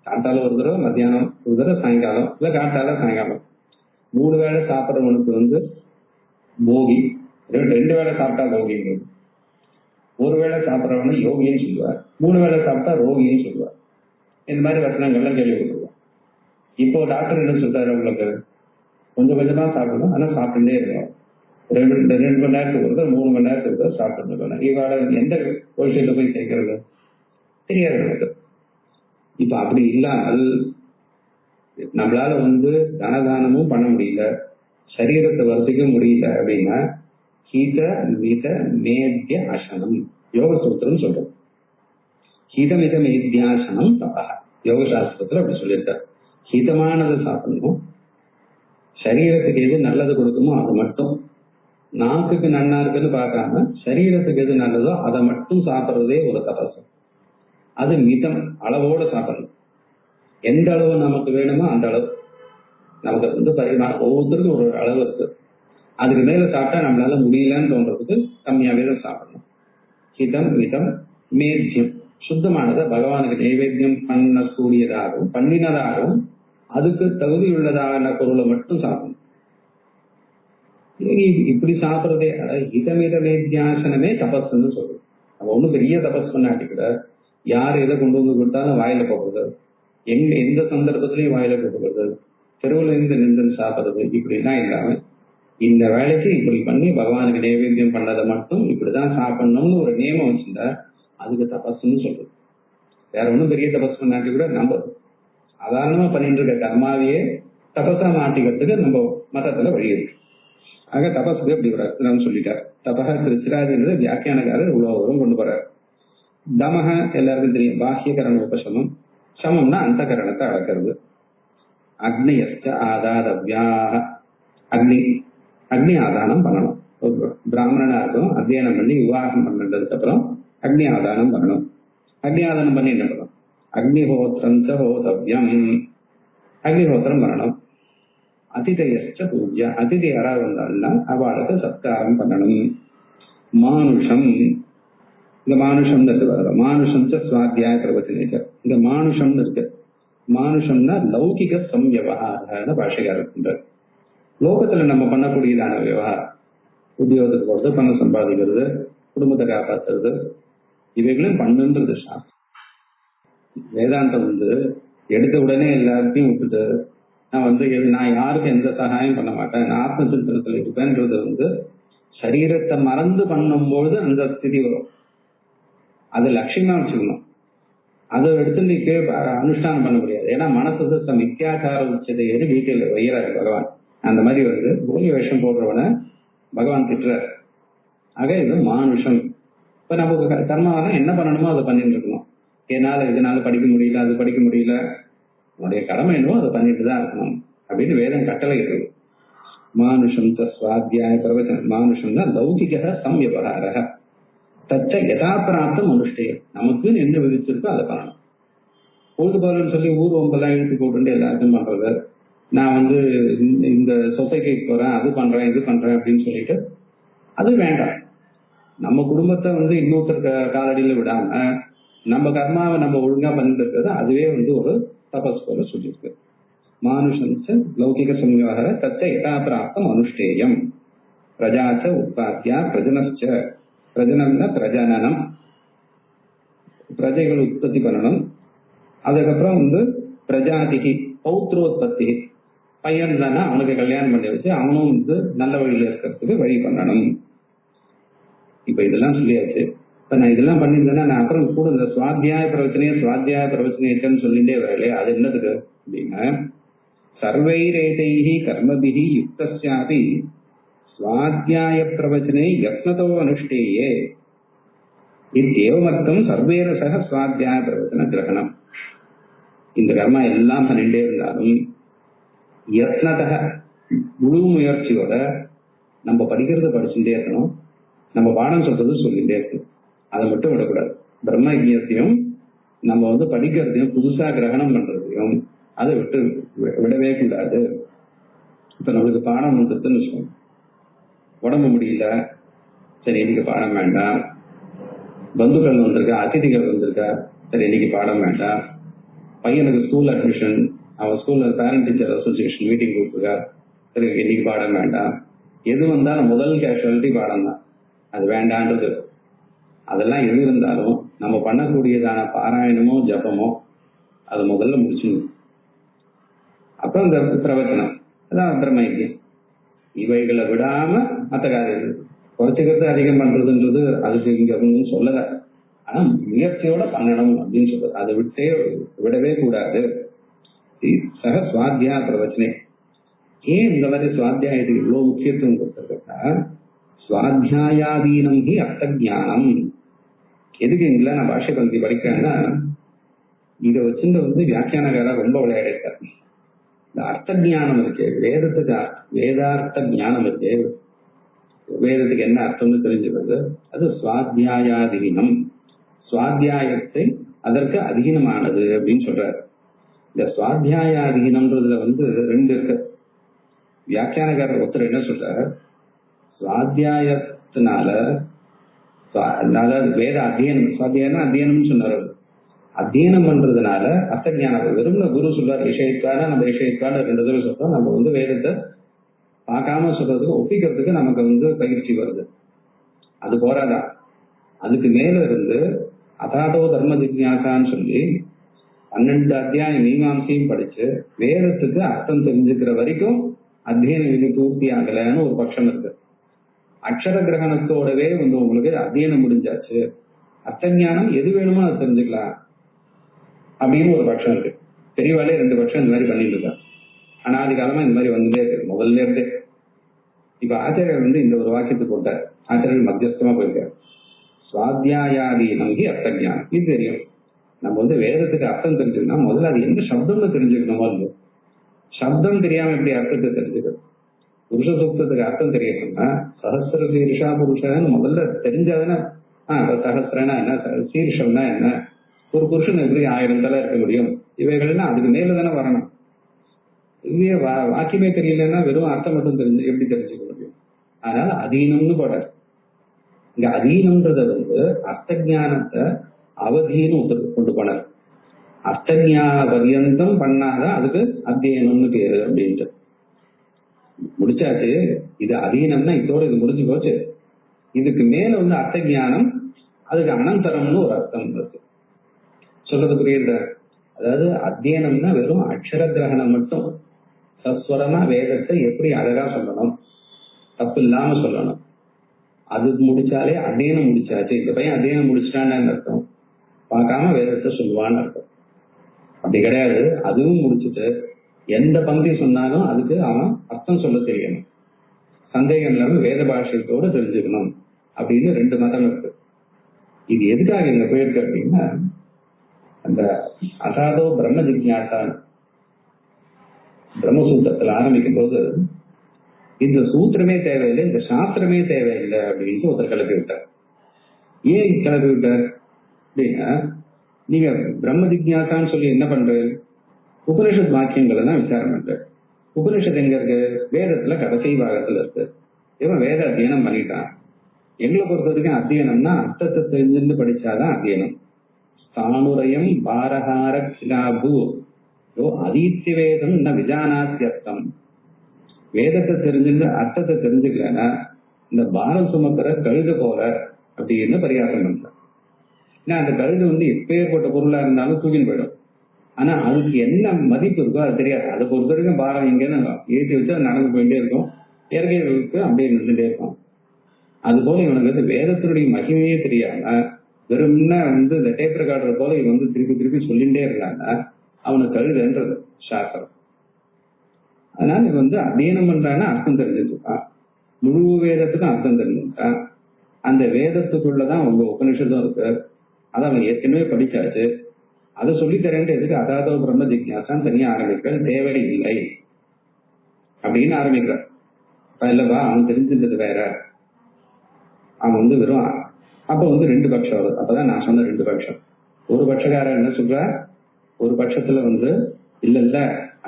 காத்தால ஒரு தடவை, மத்தியானம் ஒரு தடவை, சாயங்காலம் இல்ல காத்தால சாயங்காலம் 3 வேளை சாப்பிட்றவனுக்கு போகி, 2 வேளை சாப்பிட்டா போகிங்கிறது. 1 வேளை சாப்பிட்றவன யோகின்னு சொல்லுவார், 3 வேளை சாப்பிட்டா ரோகின்னு சொல்லுவார். இந்த மாதிரி வசனங்கள்லாம் கேள்விப்பட்டிருக்கோம். இப்போ டாக்டர் என்ன சொல்றாரு, உங்களுக்கு கொஞ்சம் கொஞ்சமா சாப்பிடணும், ஆனா சாப்பிட்டுட்டே இருக்கணும். 2 மணி நேரத்துக்கு ஒரு 3 மணி நேரத்துக்கு சாப்பிட்டு இருக்கணும். இவாள எந்த விஷயத்துல போய் சேர்க்கிறது தெரியாது எனக்கு. இப்ப அப்படி இல்லாமல் நம்மளால தனதானமும் பண்ண முடியல, சரீரத்தை வர்த்திக்க முடியல அப்படின்னா ஹீத மித மேத்ய அசனம் யோக சூத்திரம் சொல்றோம். ஹீதமித மேத்யாசனம் தபா யோக சாஸ்திரத்துல அப்படி சொல்லியிருக்காரு. ஹீதமானதை சாப்பிடணும், சரீரத்துக்கு எது நல்லது கொடுக்குமோ அது மட்டும், நாக்குக்கு நன்னா இருக்குன்னு பார்க்காம சரீரத்துக்கு எது நல்லதோ அதை மட்டும் சாப்பிட்றதே ஒரு தபசு. அது மிதம், அளவோட சாப்பிடணும். எந்த அளவு நமக்கு வேணுமோ அந்த அளவு. நமக்கு பரிமாணம் ஒவ்வொருத்தருக்கும் ஒரு அளவு இருக்கு. அதுக்கு மேல சாப்பிட்டா நம்மளால முடியலன்னு தோன்றதுக்கு கம்மியாவே தான் சாப்பிடணும். ஹிதம் மிதம் மேத்யம், சுத்தமானதை பகவானுக்கு நைவேத்தியம் பண்ணக்கூடியதாகவும் பண்ணினதாகவும் அதுக்கு தகுதி உள்ளதான பொருளை மட்டும் சாப்பிடணும். இப்படி சாப்பிட்றதே அதாவது ஹிதமித மேத்யாசனமே தபஸ்ன்னு சொல்றது. நம்ம ஒன்றும் பெரிய தபஸ் பண்ணாட்டி கூட யார் எதை கொண்டு கொடுத்தாலும் வாயில போடுறது, எந்த சந்தர்ப்பத்திலையும் வாயில போட்டுக்கிறது, தெருவில் இருந்து நின்று சாப்பிட்றது, இப்படிலாம் இல்லாம இந்த வேலைக்கு இப்படி பண்ணி பகவானுக்கு நைவேத்தியம் பண்ணதை மட்டும் இப்படிதான் சாப்பிடணும்னு ஒரு நியமம் வச்சிருந்தா அதுக்கு தபஸ்ன்னு சொல்றது. வேற ஒன்றும் பெரிய தபஸ் பண்ணாட்டி கூட நம்ம சாதாரணமா பண்ணிட்டு இருக்க கர்மாவையே தபஸா மாற்றிக்கிறதுக்கு நம்ம மதத்துல வழி இருக்கு. ஆக தபஸுக்கு இப்படி ஒரு அர்த்தம் சொல்லிட்டார். தபக திருச்சிராதின்றது வியாக்கியானக்காரர் இவ்வளவு தூரம் கொண்டு போறார். தமக எல்லாருக்கும் தெரியும், பாஹ்யகரண உபசமம். சமம்னா அந்த கரணத்தை அடக்கிறது. அக்னியஸ்ட ஆதாதவ்யாக, அக்னி ஆதானம் பண்ணணும். ஒரு பிராமணனா இருக்கும், அத்தியனம் பண்ணி விவாகம் பண்ணதுக்கு அப்புறம் அக்னி ஆதானம் பண்ணணும். அக்னி ஆதானம் பண்ணி என்ன பண்ணணும்? அக்னிஹோத்திரம் ஹோதவ்யம், அக்னிஹோத்திரம் பண்ணணும். அதிதயச்ச பூஜ்யா, அதிதி யாராவது வந்தால்னா அவளுக்கு சத்காரம் பண்ணணும். மானுஷம், இந்த மானுஷம் வரும். மானுஷம் சுவாத்தியாய பிரவச்சனேச்சர். இந்த மானுஷம் இருக்கு. மானுஷம்னா லௌகிக சம்வியவகார பாஷைக்காரர். லோகத்துல நம்ம பண்ணக்கூடியதான விவகாரம், உத்தியோகத்துக்கு போறது, பணம் சம்பாதிக்கிறது, குடும்பத்தை காப்பாற்றுறது, இவைகளும் பண்ணுன்றது சாஸ்திரம். வேதாந்தம் எடுத்த உடனே எல்லாத்தையும் விட்டுட்டு நான் யாருக்கும் எந்த சகாயம் பண்ண மாட்டேன், நான் ஆத்ம சிந்தனத்துல இருப்பேன்றது சரீரத்தை மறந்து பண்ணும்போது அந்த ஸ்திதி வரும். அது லட்சியமா வச்சுக்கணும். அதை எடுத்து நீ அனுஷ்டானம் பண்ண முடியாது. ஏன்னா மனசு மித்யாச்சார உச்சதை வீட்டில் வைக்கிறாரு பகவான். அந்த மாதிரி பூமி வேஷம் போடுறவனை பகவான் திட்டுறாரு. ஆக இது மானுஷம். இப்ப நமக்கு கர்மாவா என்ன பண்ணணுமோ அதை பண்ணிட்டு இருக்கணும். இதனால படிக்க முடியல, அது படிக்க முடியல, உன்னுடைய கடமை என்னவோ அதை பண்ணிட்டு தான் இருக்கணும் அப்படின்னு வேதம் கட்டளை இருக்கு. மானுஷம் சுவாத்தியாய பிரவச்சனம். மானுஷம்னா லௌகிக சம்வியவகார தச்ச யதாபிராப்தம் அனுஷ்டேயம். நமக்கு என்ன விதிச்சிருக்கோ அதை பண்ணணும். பொழுதுபோலன்னு சொல்லி ஊர் ஒம்பெல்லாம் இழுத்து போட்டு எல்லாருக்கும் பண்றது, நான் இந்த சொசைட்டிக்கு போறேன், அது பண்றேன், இது பண்றேன் அப்படின்னு சொல்லிட்டு அது வேண்டாம். நம்ம குடும்பத்தை இன்னொருத்தர் காலடியில விடாம நம்ம கர்மாவை நம்ம ஒழுங்கா பண்ணிட்டு இருக்கிறது அதுவே ஒரு தபஸ் போல சொல்லியிருக்கு. மானுஷஞ்ச லௌகிக சம்வியவகார தச்ச யதாபிராப்தம் அனுஷ்டேயம். பிரஜாச்ச உற்பத்தியா பிரஜனச்ச. பிரஜனம்னா பிரஜனனம், பிரஜைகள் உற்பத்தி பண்ணணும். அதுக்கப்புறம் பிரஜாதிகி பௌத்ரோத்பத்தி, பையன் தானே அவனுக்கு கல்யாணம் பண்ணி வச்சு அவனும் நல்ல வழியில இருக்கிறதுக்கு வழி பண்ணணும். இப்ப இதெல்லாம் சொல்லியாச்சு. இப்ப நான் இதெல்லாம் பண்ணியிருந்தேன்னா நான் அப்புறம் கூட இந்த சுவாத்தியாய பிரவச்சனையன்னு சொல்லிட்டே வரலையே, அது என்னதுக்கு அப்படின்னா சர்வைரேதைஹி கர்மபிஹி யுக்தஸ்யாபி சுவாத்தியாய பிரவச்சனை யத்னதோ அனுஷ்டேயே இத்தேவமர்த்தம் சர்வேர சக சுவாத்தியாய பிரவச்சன கிரகணம். இந்த கர்மா எல்லாம் பண்ணிட்டே இருந்தாலும் யத்னதக முழு முயற்சியோட நம்ம படிக்கிறத படிச்சுட்டே இருக்கணும், நம்ம பாடம் சொல்றது சொல்லிட்டே இருக்கணும். அதை மட்டும் விடக்கூடாது. பிரம்ம யஜ்ஞத்தையும் நம்ம படிக்கிறதையும் புதுசா கிரகணம் பண்றதையும் அதை விடவே கூடாது. இப்ப நம்மளுக்கு பாடம் வந்துருதுன்னு வச்சுக்கோங்க. உடம்பு முடியல, சரி இன்னைக்கு பாடம் வேண்டாம். பந்துக்கள் வந்திருக்கா, அதிதிகள் வந்திருக்கா, சரி இன்னைக்கு பாடம் வேண்டாம். பையனுக்கு ஸ்கூல் அட்மிஷன், அவன் ஸ்கூல்ல பேரண்ட் டீச்சர் அசோசியேஷன் மீட்டிங் கூப்பிட்டுருக்கா, சரி இன்னைக்கு பாடம் வேண்டாம். எது வந்தாலும் முதல் கேஷுவாலிட்டி பாடம் தான், அது வேண்டான்றது. அதெல்லாம் எது இருந்தாலும் நம்ம பண்ணக்கூடியதான பாராயணமோ ஜபமோ அது முதல்ல முடிச்சுக்கணும். அப்புறம் இந்த பிரவச்சனம், அதான் பிரம்மயஜ்யம். இவைகளை விடாம மற்ற காரியங்கள் குறைச்சிக்கிறது அதிகம் பண்றதுன்றது அதுக்கு இங்க சொல்லல. ஆனா முயற்சியோட பண்ணணும் அப்படின்னு சொல்றது, அதை விடவே கூடாது. சக சுவாத்தியா பிரவச்சனை. ஏன் இந்த மாதிரி சுவாத்தியாயத்துக்கு இவ்வளவு முக்கியத்துவம் கொடுத்திருக்கா? சுவாத்தியாயாதீனம் ஹி அர்த்த ஞானம். எதுக்கு இங்கில நான் பாஷை பந்தி படிக்கிறேன்னா இதை வச்சுட்டு வியாக்கியானகாரா ரொம்ப விளையாடிருக்காரு. இந்த அர்த்த ஞானம் இருக்கு, வேதத்துக்கு வேதார்த்த ஞானம் இருக்கு, வேதத்துக்கு என்ன அர்த்தம்னு தெரிஞ்சுக்கிறது, அது சுவாத்தியாயாதீனம். சுவாத்தியாயத்தை அதற்கு அதீனமானது அப்படின்னு சொல்றாரு. இந்த சுவாத்தியாயாதீனம்ன்றதுல ரெண்டு இருக்கு. வியாக்கியானகாரர் ஒருத்தர் என்ன சொல்றார், சுவாத்தியாயத்தினால அதாவது வேத அத்தியனம், சுவாத்தியாயம் அத்தியனம்னு சொன்னார். அத்தியனம் பண்றதுனால அர்த்த ஞானம் வெறும் குரு சொல்றாரு விஷயத்தான நம்ம விஷயத்தான ரெண்டு தடவை சொல்றோம். நம்ம வேதத்தை பார்க்காம சொல்றதுக்கு ஒப்பிக்கிறதுக்கு நமக்கு பயிற்சி வருது. அது போறாதான், அதுக்கு மேல அதாதோ தர்ம ஜிக்ஞாசான்னு சொல்லி 12 அத்தியாயம் மீமாம்சையும் படிச்சு வேதத்துக்கு அர்த்தம் தெரிஞ்சுக்கிற வரைக்கும் அத்தியன விதி பூர்த்தி ஆகலைன்னு ஒரு பட்சம் இருக்கு. அக்ஷர கிரகணத்தோடவே உங்களுக்கு அத்தியனம் முடிஞ்சாச்சு, அர்த்த ஞானம் எது வேணுமோ அதை தெரிஞ்சுக்கலாம் அப்படின்னு ஒரு பட்சம் இருக்கு. பெரியவாளே 2 பட்சம் இந்த மாதிரி பண்ணிட்டு இருக்கா. அனாதி காலமா இந்த மாதிரி வந்துட்டே இருக்கு முதல்ல இருந்தே. இப்ப ஆச்சாரியர் இந்த ஒரு வாக்கியத்தை போட்டார். ஆச்சாரியர் மத்தியஸ்தமா போயிருக்காரு. சுவாத்தியாயாதீனம் ஹி அர்த்த ஞானம். இது தெரியும். நம்ம வேதத்துக்கு அர்த்தம் தெரிஞ்சுக்கணும்னா முதல்ல அது எந்த சப்தம்னு தெரிஞ்சுக்கணுமோ இல்லையோ. சப்தம் தெரியாம எப்படி அர்த்தத்தை தெரிஞ்சுக்கணும்? புருஷ சூக்தத்துக்கு அர்த்தம் தெரியணும்னா சஹஸ்ர சீர்ஷா புருஷன்னு முதல்ல தெரிஞ்சாதானே. சஹஸ்ரனா என்ன, சீர்ஷம்னா என்ன, ஒரு புருஷன் எப்படி 1000 தலை இருக்க முடியும், இவைகள்லாம் அதுக்கு மேல தானே வரணும். இதுவே வாக்கியமே தெரியலன்னா வெறும் அர்த்தம் மட்டும் எப்படி தெரிஞ்சுக்க முடியும்? அதனால அதீனம்னு போடாது. இங்க அதீனம்ன்றத அர்த்த ஞானத்தை அவதின்னு கொண்டு போனார். அர்த்தஞான பரியந்தம் பண்ணாதான் அதுக்கு அத்தியனம்னு பேரு அப்படின்ட்டு முடிச்சாச்சு. இது அதீனம்னா இதோட இது முடிஞ்சு போச்சு. இதுக்கு மேல அர்த்த ஞானம், அதுக்கு அனந்தரம்னு ஒரு அர்த்தம் இருக்கு. சொல்றது புரியுது? அதாவது அத்தியனம்னா வெறும் அக்ஷர கிரகணம் மட்டும். சஸ்வரமா வேதத்தை எப்படி அழகா சொல்லணும், தப்பு இல்லாம சொல்லணும், அது முடிச்சாலே அத்தியனம் முடிச்சாச்சு. இந்த பையன் அத்தியனம் முடிச்சிட்டான்னு அர்த்தம். பார்க்காம வேதத்தை சொல்லுவான்னு அர்த்தம். அப்படி கிடையாது. அதுவும் முடிச்சுட்டு எந்த பந்தி சொன்னாலும் அதுக்கு அவன் அர்த்தம் சொல்ல தெரியணும். சந்தேகம் இல்லாம வேத பாஷையத்தோடு தெரிஞ்சுக்கணும் அப்படின்னு 2 மதம் இருக்கு. இது எதுக்காக இங்க போயிருக்கு அப்படின்னா, அந்த அசாதோ பிரம்ம ஜிக்ஞாசான் பிரம்மசூத்திரத்துல ஆரம்பிக்கும் போது இந்த சூத்திரமே தேவையில்லை, இந்த சாஸ்திரமே தேவையில்லை அப்படின்னு ஒருத்தர் கிளப்பி விட்டார். ஏன் கிளப்பி விட்டார் அப்படின்னா, நீங்க பிரம்ம ஜிக்ஞாசான்னு சொல்லி என்ன பண்றது? உபனிஷத் வாக்கியங்களை தான் விசாரம் பண்ற. உபனிஷத் எங்க இருக்கு? வேதத்துல கடைசி பாகத்துல இருக்கு. இவன் வேத அத்தியனம் பண்ணிட்டான். எங்களை பொறுத்த வரைக்கும் அத்தியனம்னா அர்த்தத்தை தெரிஞ்சுன்னு படிச்சாதான் அத்தியனம். ஸ்தானுரயம் பாரஹார கிலாபு அதீத்திய வேதம் ந விஜானாத்தியர்த்தம். வேதத்தை தெரிஞ்சுட்டு அர்த்தத்தை தெரிஞ்சுக்கலன்னா இந்த பாரம் சுமக்கிற கழுது போல அப்படின்னு பரிகாசம் பண்ற. ஏன்னா அந்த கழுது எப்பேற்பட்ட பொருளா இருந்தாலும் தூக்கின்னு போயிடும். ஆனா அதுக்கு என்ன மதிப்பு இருக்கோ அது தெரியாது. அதை பொறுத்த வரைக்கும் பாரம் எங்கன்னு ஏற்றி வச்சு அது நடந்து போயிட்டே இருக்கும். இயற்கைக்கு அப்படியே நின்றுட்டே இருக்கும். அது போல இவனுக்கு வேதத்தினுடைய மகிமையே தெரியாம வெறும்னா இந்த டேப் ரெக்கார்டர் போல இவன் திருப்பி திருப்பி சொல்லிட்டே இருக்காங்க. அவனுக்கு கழுதுன்றது சாஸ்திரம். அதனால இவன் அத்தியனம் பண்றான்னா அர்த்தம் தெரிஞ்சுருக்கான். முழு வேதத்துக்கும் அர்த்தம் தெரிஞ்சுருக்கான். அந்த வேதத்துக்குள்ளதான் உங்க உபனிஷத்தும் இருக்கு. அதை அவன் ஏற்கனவே படிச்சாச்சு. அதை சொல்லித்தரேன்ட்டு எதுக்கு அதாதோ பிரம்ம ஜிக்ஞாசான்னு தனியா ஆரம்பிக்கிற தேவை இல்லை அப்படின்னு ஆரம்பிக்கிறார். இல்லவா அவன் தெரிஞ்சின்றது வேற. அவன் வெறும் அப்ப 2 பட்சம் வருது. அப்பதான் நான் சொன்ன 2 பட்சம். ஒரு பட்சக்காரர் என்ன சொல்ற, ஒரு பட்சத்துல இல்ல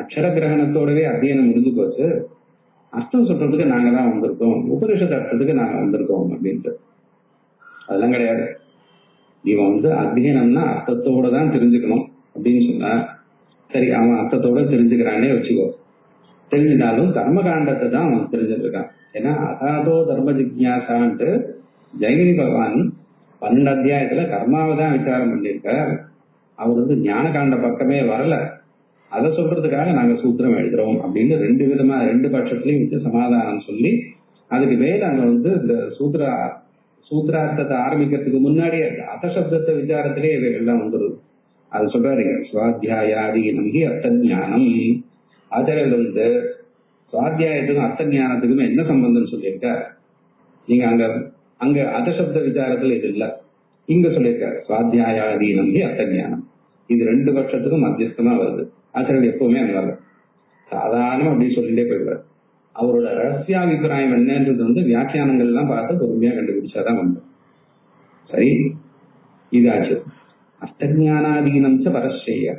அக்ஷர கிரகணத்தோடவே அத்தியனம் முடிஞ்சு போச்சு, அர்த்தம் சொல்றதுக்கு நாங்க தான் வந்திருக்கோம், உபனிஷத்து அர்த்தத்துக்கு நாங்க வந்திருக்கோம் அப்படின்ட்டு. அதெல்லாம் கிடையாது. இவன் அத்தியனம்னா அர்த்தத்தோட தான் தெரிஞ்சுக்கணும் அப்படின்னு சொன்னா சரி, அவன் அர்த்தத்தோட தெரிஞ்சுக்கிறானே வச்சுக்கோ. தெரிஞ்சினாலும் கர்ம காண்டத்தை தான் அவன் தெரிஞ்சுட்டு இருக்கான். ஏன்னா அசாதோ தர்ம ஜிக்ஞாசான்ட்டு ஜெயமினி பகவான் 12 அத்தியாயத்துல கர்மாவை தான் விசாரம் பண்ணியிருக்கார். அவர் ஞான காண்ட பக்கமே வரல. அதை சொல்றதுக்காக நாங்க சூத்திரம் எழுதுறோம் அப்படின்னு 2 விதமா 2 பட்சத்திலையும் சமாதானம் சொல்லி அதுக்கு மேல அங்க இந்த சூத்திரார்த்தத்தை ஆரம்பிக்கிறதுக்கு முன்னாடி அசப்தத்தை விசாரத்திலே எல்லாம் வந்துருது. அது சொல்றாரு சுவாத்தியாயாதீனம் ஹி அர்த்த ஞானம். ஆச்சாரியர் சுவாத்தியாயத்துக்கும் அர்த்த ஞானத்துக்கும் என்ன சம்பந்தம் சொல்லியிருக்கார்? நீங்க அங்க அதசப்த விசாரத்துல இது இல்ல, இங்க சொல்லியிருக்காரு சுவாத்தியாயாதீனம் ஹி அர்த்த ஞானம். இது 2 பட்சத்துக்கும் மத்தியஸ்தமா வருது. ஆச்சாரியர் எப்பவுமே அங்க சாதாரணம் அப்படின்னு சொல்லிட்டே போயிடுவார். அவரோட ரகசியாபிப்பிராயம் என்னன்றது வியாக்கியானங்கள் எல்லாம் பார்த்து பொறுமையா கண்டுபிடிச்சாதான் வந்தோம். சரி, இதாச்சு. அஷ்டஞானாதீனம் பரஸ்ரேய.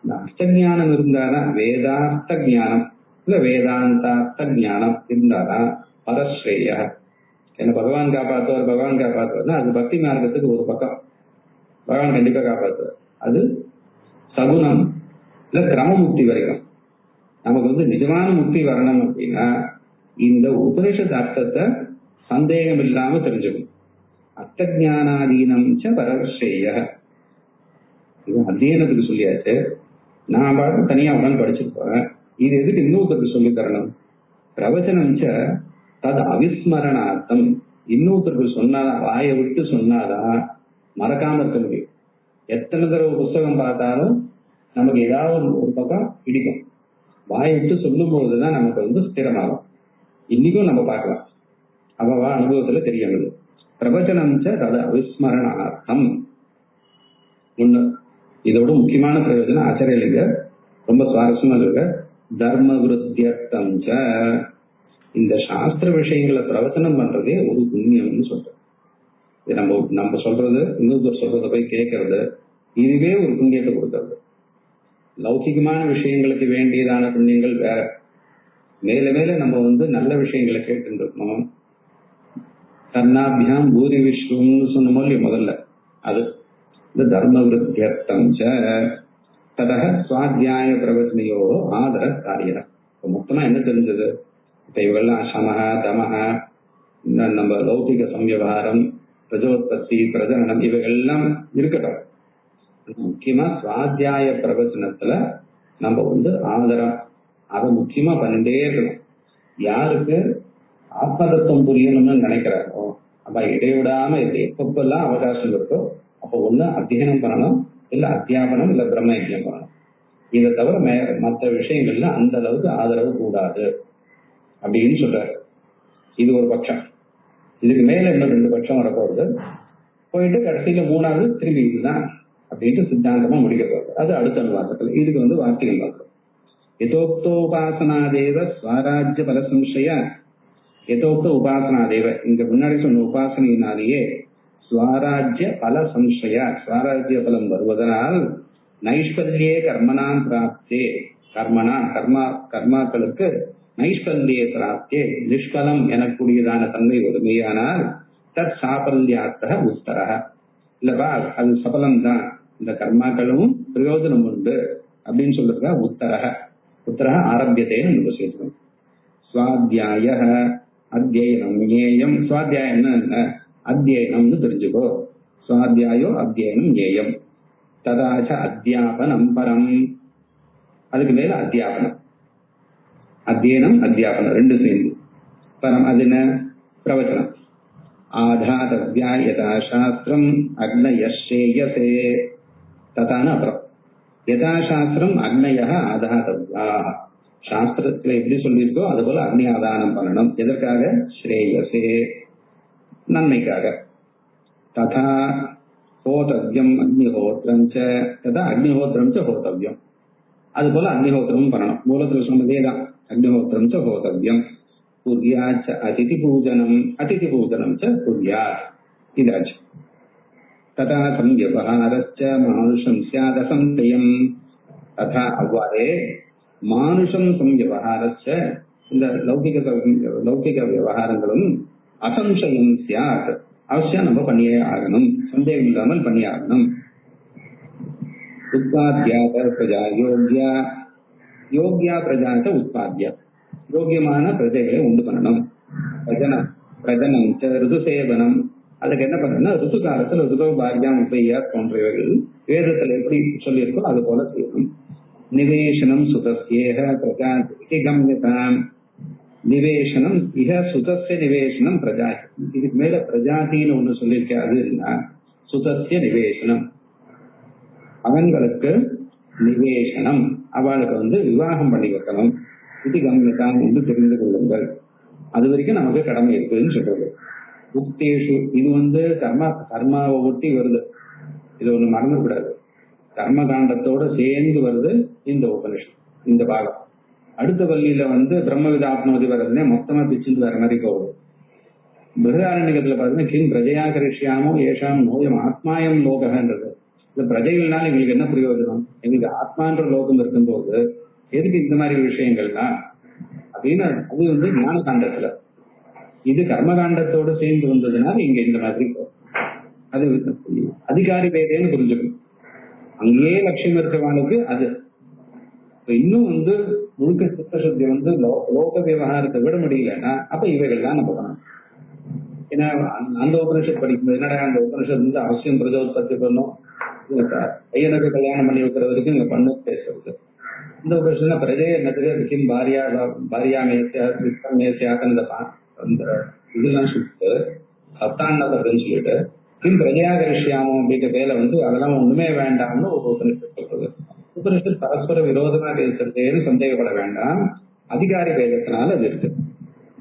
இந்த அஷ்டஞானம் இருந்தாதான் வேதார்த்த ஞானம் இல்ல வேதாந்தார்த்த ஞானம் இருந்தாதான் பரஸ்ரேய. என்ன பகவான் காப்பாற்றுவார் அது பக்தி மார்க்கத்துக்கு ஒரு பக்கம். பகவான் கண்டிப்பா காப்பாற்றுவார். அது சகுனம் இல்ல கிரம முக்தி வரைக்கும். நமக்கு நிஜமான முக்தி வரணும் அப்படின்னா இந்த உபனிஷத் அர்த்தத்தை சந்தேகம் இல்லாம தெரிஞ்சுக்கணும். அர்த்த ஞானாதீனம் பரஸ்ரேய. இது அத்தியனத்துக்கு சொல்லியாச்சு. நான் பார்த்து தனியா உடனே படிச்சுட்டு போறேன். இது எதுக்கு இன்னொருத்தருக்கு சொல்லி தரணும்? பிரவச்சனம் தது அவிஸ்மரணார்த்தம். இன்னொருத்தருக்கு சொன்னாதான், வாயை விட்டு சொன்னாதான் மறக்காம இருக்க முடியும். எத்தனை தடவை புஸ்தகம் பார்த்தாலும் நமக்கு ஏதாவது ஒரு பக்கம் பிடிக்கும். வாயிட்டு சொல்லும் போதுதான் நமக்கு வந்து ஸ்திரமாகும். இன்னைக்கும் நம்ம பார்க்கலாம், அவ அனுபவத்துல தெரியறது. பிரவச்சனம் தது அவிஸ்மரணார்த்தம். ஒண்ணு, இதோட முக்கியமான பிரயோஜனம் ஆச்சாரியலிங்க ரொம்ப சுவாரஸ்யமா இருக்க, தர்ம விருத்தியர்த்தம். இந்த சாஸ்திர விஷயங்களை பிரவச்சனம் பண்றதே ஒரு புண்ணியம்னு சொல்றோம். இது நம்ம சொல்றது, இன்னொருத்தர் சொல்றதை போய் கேட்கறது, இதுவே ஒரு புண்ணியத்தை கொடுக்கறது. லௌகிகமான விஷயங்களுக்கு வேண்டியதான புண்ணியங்கள் வேற. மேல மேல நம்ம வந்து நல்ல விஷயங்களை கேட்டு இருக்கணும். கர்ணாபியாம் பூரி விஸ்வம்னு சொன்னோமோ இல்லையா முதல்ல, அது இந்த தர்ம விருத்தியர்த்தம் ததக சுவாத்தியாய பிரவச்சனையோ ஆதர காரிய. மொத்தமா என்ன தெரிஞ்சது? இப்ப இவெல்லாம் சமஹ தமஹ, நம்ம லௌகிக சம்வியவகாரம், பிரஜோத்பத்தி, பிரஜனனம், இவைகள்லாம் இருக்கட்டும். முக்கியமா சுவாத்தியாய பிரவச்சனத்துல நம்ம வந்து ஆதரம் அதை முக்கியமா பண்ணிட்டே இருக்கணும். யாருக்கு ஆத்மதத்துவம் புரியணும்னு நினைக்கிறாரோ அப்ப இடைவிடாம எப்பப்பெல்லாம் அவகாசம் இருக்கோ அப்போ ஒண்ணு அத்தியனம் பண்ணணும், இல்ல அத்தியாபனம், இல்ல பிரம்ம யஜ்யம் பண்ணணும். இதை தவிர மற்ற விஷயங்கள்ல அந்த அளவுக்கு ஆதரவு கூடாது அப்படின்னு சொல்றாரு. இது ஒரு பட்சம். இதுக்கு மேல இன்னும் 2 பட்சம் வரப்போகுது. போயிட்டு கடைசியில 3வது திரும்பி இதுதான் அப்படின்ட்டு சித்தாந்தமா முடிக்க போகுது. அது அடுத்த அனுவாதத்துல. இதுக்கு வந்து வார்த்தைகள் பார்க்கும். யதோக்தோ உபாசனாதேவ ஸ்வராஜ்ய பல சம்சய. யதோக்த உபாசனாதேவ, இங்க முன்னாடி சொன்ன உபாசனையினாலேயே ஸ்வராஜ்ய பல சம்சய, ஸ்வராஜ்ய பலம் வருவதனால் நைஷ்பல்யே கர்மனாம் பிராப்தே, கர்மாக்களுக்கு நைஷ்பல்யே பிராப்தே, நிஷ்பலம் எனக்கூடியதான தன்மை ஒருமையானால் தத் சாபல்யார்த்த உத்தரக. இல்லப்பா அது சபலம் தான், இந்த கர்மாக்களும் பிரயோஜனம் உண்டு அப்படின்னு சொல்றதுக்கா உத்தரக. உத்தரக ஆரம்பியத்தைன்னு நம்ம சேர்க்கணும். சுவாத்தியாய அத்தியனம் ஞேயம். சுவாத்தியாயம் என்ன? அத்தியனம்னு தெரிஞ்சுக்கோ. சுவாத்தியாயோ அத்தியனம் ஞேயம். ததாச்ச அத்தியாபனம் பரம். அதுக்கு மேல அத்தியாபனம், அத்தியனம் அத்தியாபனம் 2 சேர்ந்து. பரம் அது என்ன? பிரவச்சனம். ஆதாதவ்யா யதா சாஸ்திரம் அக்னயஸ்ரேயசே. ததான அப்புறம் யதா சாஸ்திரம் அக்னய ஆதாதவ்யா. சாஸ்திரத்துல எப்படி சொல்லியிருக்கோ அது போல அக்னி ஆதானம் பண்ணணும். எதற்காக? ஸ்ரேயசே, நன்மைக்காக. ததா ஹோதவ்யம் அக்னிஹோத்திரம் ச. ததா அக்னிஹோத்திரம் ச ஹோதவ்யம். அது போல அக்னிஹோத்திரமும் பண்ணணும். மூலத்துல சொன்னதே தான், அக்னிஹோத்திரம் ச ஹோதவ்யம். குர்யாச்ச அதிதி பூஜனம், அதிதி பூஜனம் ச குர்யாத். இதாச்சு. ததா சம்யவஹாரச்ச மானுஷம் ஸ்யாத் அசம்சயம். ததா அவ்வாறே மானுஷம் சம்யவஹாரச்ச, இந்த லௌகிக விவகாரங்களும் அசம்சயம் ஸ்யாத், அவசியம் நம்ம பண்ணியே ஆகணும், சந்தேகம் இல்லாமல் பண்ணி ஆகணும். உத்பாத்யாத பிரஜா யோக்யா, யோக்யா பிரஜாச்ச உத்பாத்யா, யோகியமான பிரஜைகளை உண்டு பண்ணணும். பிரஜனம் ருது சேவனம், அதுக்கு என்ன பண்ணணும்னா ருது காலத்துல ருதோ பாக்யாம் உபையா போன்றவைகள் வேதத்துல எப்படி சொல்லியிருக்கோ அது போல செய்யணும். நிவேசனம் சுதஸ்யேக பிரஜாதி கம்யதாம். நிவேசனம் இக சுதஸ்ய நிவேசனம் பிரஜா. இதுக்கு மேல பிரஜாதின்னு ஒண்ணு சொல்லியிருக்காது. சுதஸ்ய நிவேசனம், அவங்களுக்கு நிவேசனம், அவளுக்கு வந்து விவாகம் பண்ணி வைக்கணும். இது கம்யதாம் என்று தெரிந்து கொள்ளுங்கள். அது வரைக்கும் நமக்கு கடமை இருக்குதுன்னு சொல்றது. உக்தேஷு, இது வந்து கர்மாவை ஒட்டி வருது. இது ஒண்ணு மறந்துக்கூடாது. கர்ம காண்டத்தோட சேர்ந்து வருது இந்த உபனிஷத், இந்த பாகம். அடுத்த வள்ளியில வந்து பிரம்மவித ஆத்மவதி வர்றதுனே மொத்தமா பிச்சுட்டு வர மாதிரி போகுது. பிருஹதாரண்யத்துல பாத்தீங்கன்னா கிம் பிரஜையா கரிஷ்யாமோ ஏஷாம் நோயம் ஆத்மாயம் லோகன்றது. இந்த பிரஜைகள்னால எங்களுக்கு என்ன பிரயோஜனம்? எங்களுக்கு ஆத்மான்ற லோகம் இருக்கும்போது எதுக்கு இந்த மாதிரி விஷயங்கள்லாம் அப்படின்னு. அது வந்து ஞான காண்டத்துல, இது கர்மகாண்டத்தோட சேர்ந்து வந்ததுனால இங்க இந்த மாதிரி அது அதிகாரி பேரேன்னு புரிஞ்சுக்கணும். அங்கேயே லட்சியம் இருக்கிறவனுக்கு அது. இன்னும் வந்து முழுக்க சித்தசுத்தி வந்து லோக விவகாரத்தை விட முடியலன்னா அப்ப இவைகள்லாம் நம்ம பண்ணணும். ஏன்னா அந்த உபனிஷத் படிக்கும்போது என்னடா அந்த உபனிஷத் வந்து அவசியம் பிரஜோத்பத்தி பண்ணும், பையனுக்கு கல்யாணம் பண்ணி வைக்கிற வரைக்கும் இங்க பண்ணு பேசுறது. இந்த உபனிஷத்துல பிரஜைய என்னத்துக்கு பாரியா மேசியாக்குன்னு அந்த இதெல்லாம் சொல்லிட்டு சத்தாண்டதுன்னு சொல்லிட்டு கிம் பிரஜையா கரிஷ்யாமோ அப்படிங்கிற வேலை வந்து அதெல்லாம் ஒண்ணுமே வேண்டாம்னு ஒரு உபனிஷத் சொல்றது. உபனிஷத் பரஸ்பர விரோதமாக இருக்கிறதேன்னு சந்தேகப்பட வேண்டாம். அதிகாரி வேதத்தினால அது இருக்கு.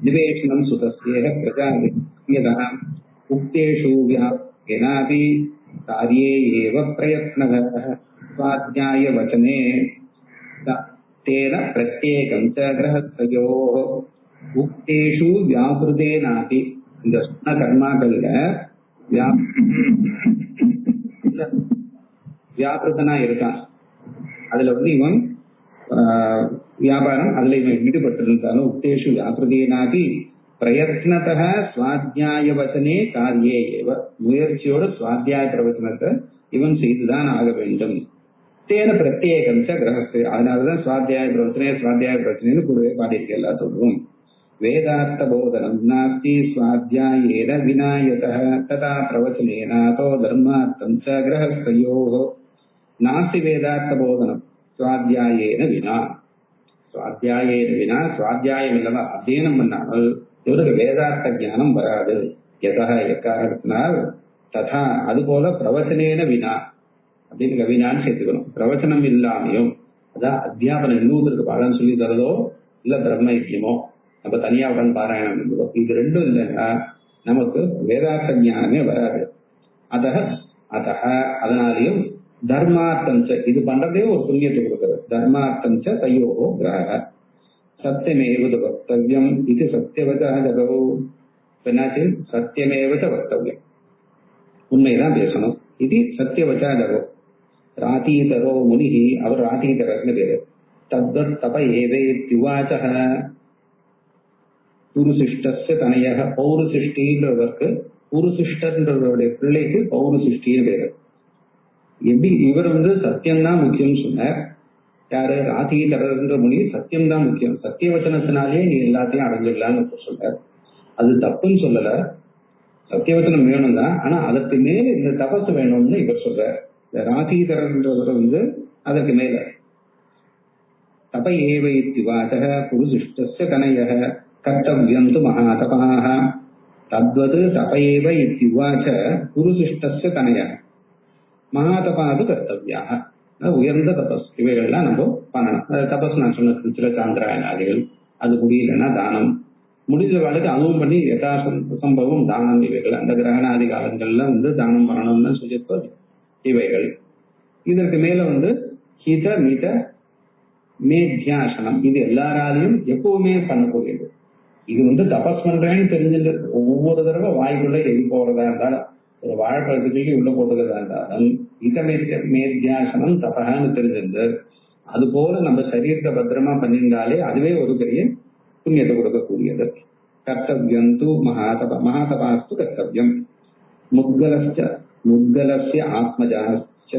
திவேஷனம் சுதஸ்யேக பிரஜாதியதா உக்தேஷு வியாபி காரியே ஏவ பிரயத்னதः ஸ்வாத்யாய வசனே தேன பிரத்யேகம் ச கிரஹஸ்தயோः உக்தேஷு வியாபிருதேனாபி. இந்த சொன்ன கர்மாக்கள்ல வியாபிருத்தனா இருக்கான். அதுல இவன் வியாபாரம் அதுல இவன் ஈடுபட்டு இருந்தாலும் உக்தேஷு வியாபிருதேனாபி பிரயத்னதः ஸ்வாத்யாய வசனே காரியே ஏவ. முயற்சியோட சுவாத்தியாய பிரவச்சனத்தை இவன் செய்துதான் ஆக வேண்டும். தேன பிரத்யேகம் ச கிரகஸ்து. அதனாலதான் சுவாத்தியாய பிரவச்சனைன்னு கூடவே பாடியிருக்க எல்லாத்தோடும். வேதார்த்த போதனம் நாஸ்தி ஸ்வாத்யாயேன விநாயதः ததா பிரவச்சனேனாதோ தர்மார்த்தம் ச கிரகஸ்தயோः நாஸ்தி வேதார்த்த போதனம் சுவாத்தியாயேன வினா. சுவாத்தியாயம் இல்லவா அத்தியனம் பண்ணாமல் இவருக்கு வேதார்த்த ஞானம் வராது. எக்காரணத்தினால் ததா அதுபோல பிரவச்சனேன வினா அப்படின்னு வினான்னு சேர்த்துக்கணும். பிரவச்சனம் இல்லாமையும், அதான் அத்தியாபனம் இன்னொருத்தருக்கு பாடம் சொல்லி தரதோ இல்ல பிரம்ம யஜ்யமோ நம்ம தனியா உடன் பாராயணம் இருந்ததோ, இது ரெண்டும் இல்லைன்னா நமக்கு வேதார்த்த ஞானமே வராது. அதனாலையும் தர்மார்த்தம் இது பண்றதே ஒரு புண்ணியத்தை கொடுக்கிறது. தர்மார்த்தம் தையோகோ கிரக சத்தியமேவது வக்தவியம் இது சத்தியவதா ஜகோ. என்னாச்சு? சத்தியமேவத வக்தவியம், உண்மைதான் பேசணும். இது சத்தியவச்சா ஜகோ. ராதீதரோ முனி, அவர் ராதீதரர்னு பேரு. தத்வத் தப ஏவேத்யுவாச்ச புருசிஷ்டஸ்ய தனயः. பௌருசிஷ்டின்றவருக்கு, புருசிஷ்டன்றவருடைய பிள்ளைக்கு பௌருசிஷ்டின்னு பேரு. எப்படி இவர் சத்தியம்தான் முக்கியம் சொன்னார். யாரு? ராதீதரர்ன்ற முனி சத்தியம்தான் முக்கியம், சத்தியவச்சனத்தினாலேயே நீ எல்லாத்தையும் அடைஞ்சிடலான்னு சொல்றார். அது தப்புன்னு சொல்லல, சத்தியவச்சனம் வேணும் தான். ஆனா அதற்கு மேல இந்த தபசு வேணும்னு இவர் சொல்றார். ராதீதரன்றவர் அதற்கு மேல தப ஏவ இத்திவாச்சः புருசிஷ்டஸ்ய தனயः கர்த்தவ்யம் து மகாதபாः தத்வது தப ஏவ இத்திவாச்ச புருசிஷ்டஸ்ய தனயः மகாதபாது கர்த்தவ்யாः. உயர்ந்த தபஸ் இவைகள்லாம் நம்ம பண்ணணும். தபஸ் நான் சொன்ன சில சாந்திராயணாதிகள், அது முடியலன்னா தானம், முடிஞ்ச வாழ்க்கை அதுவும் பண்ணி யதா சம்பவம் தானம் இவைகள். அந்த கிரகணாதி காலங்கள்ல தானம் பண்ணணும்னு சொல்லியிருப்பது இவைகள். இதற்கு மேல ஹித மித மேத்யாசனம், இது எல்லாராலையும் எப்பவுமே பண்ணக்கூடியது. இது தபஸ் பண்றேன்னு தெரிஞ்சுட்டு ஒவ்வொரு தடவை வாய்க்குள்ள எரி போறதா இருந்தாலும், ஒரு வாழைப்பழத்துக்கு உள்ள போட்டுக்கிறதா இருந்தாலும் ஹித மேத்யாசனம் தபகான்னு தெரிஞ்சிருந்து அது போல நம்ம சரீரத்தை பத்திரமா பண்ணியிருந்தாலே அதுவே ஒரு பெரிய புண்ணியத்தை கொடுக்கக்கூடியது. கர்த்தவ்யம் து மகாதபாஸ்து கர்த்தவ்யம். முத்கலஸ்ய ஆத்மஜஸ்ய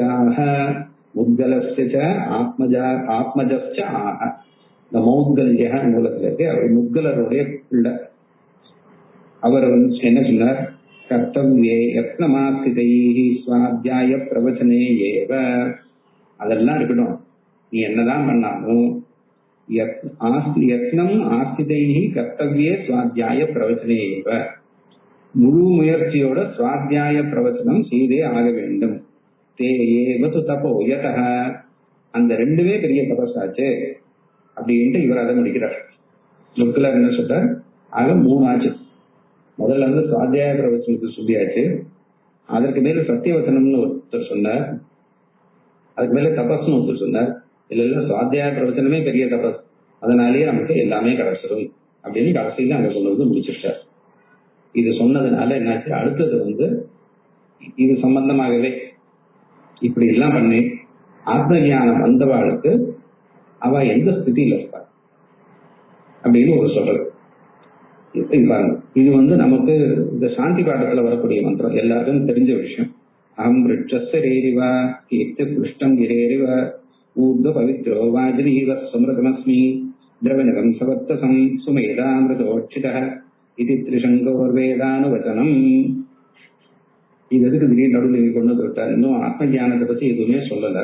ஆத்மஜஸ்ய ஆஹ. இந்த மௌத்கல்ய மூலத்துல இருக்கு. அவர் முத்கலருடைய பிள்ளை. அவர் என்ன சொன்னார்? கர்த்தவ்யே யத்னமாஸ்திதைஹி ஸ்வாத்யாய பிரவச்சனே ஏவ. அதெல்லாம் இருக்கட்டும், நீ என்னதான் பண்ணாலும் யத்னம் ஆஸ்திதைஹி கர்த்தவ்யே ஸ்வாத்யாய பிரவச்சனே ஏவ. முழு முயற்சியோட சுவாத்தியாய பிரவச்சனம் செய்தே ஆக வேண்டும். தே ஏவது தபோ யதஹ. அந்த ரெண்டுமே பெரிய தபஸாச்சு அப்படின்ட்டு இவர் அதை முடிக்கிறார். முக்கில என்ன சொல்றார்? ஆக 3 ஆச்சு. முதல்ல சுவாத்தியாய பிரவச்சனத்துக்கு சொல்லியாச்சு, அதற்கு மேல சத்தியவச்சனம்னு ஒருத்தர் சொன்னார், அதுக்கு மேல தபஸ்னு ஒருத்தர் சொன்னார். இல்ல சுவாத்தியாய பிரவச்சனமே பெரிய தபஸ், அதனாலேயே நமக்கு எல்லாமே கிடைச்சிடும் அப்படின்னு கடைசியில அங்க சொல்றது முடிச்சிட்டார். இது சொன்னதுனால என்னாச்சு? அடுத்தது இது சம்பந்தமாகவே இப்படி எல்லாம் பண்ணி ஆத்ம ஞானம் வந்தவாளுக்கு அவ எந்த ஸ்திதியில இருப்பாள் அப்படின்னு ஒரு சொல்றது. பாருங்க, இது நமக்கு இந்த சாந்தி பாடத்துல வரக்கூடிய மந்திரம், எல்லாருக்கும் தெரிஞ்ச விஷயம். அகம் ரிட்சஸ்தரேரிவா கீர்த்தி புஷ்டம் கிரேரிவ ஊர்த பவித்ரோ வாஜ்ரீவ சம்ரதமஸ்மி திரவணகம் சவத்தசம் சுமேதாமிருதோட்சித இது திரிசங்கோர்வேதானுவச்சனம். இது எதுக்கு திடீர்னு நடுவில் கொண்டு விட்டார்? இன்னும் ஆத்ம தியானத்தை பத்தி எதுவுமே சொல்லல.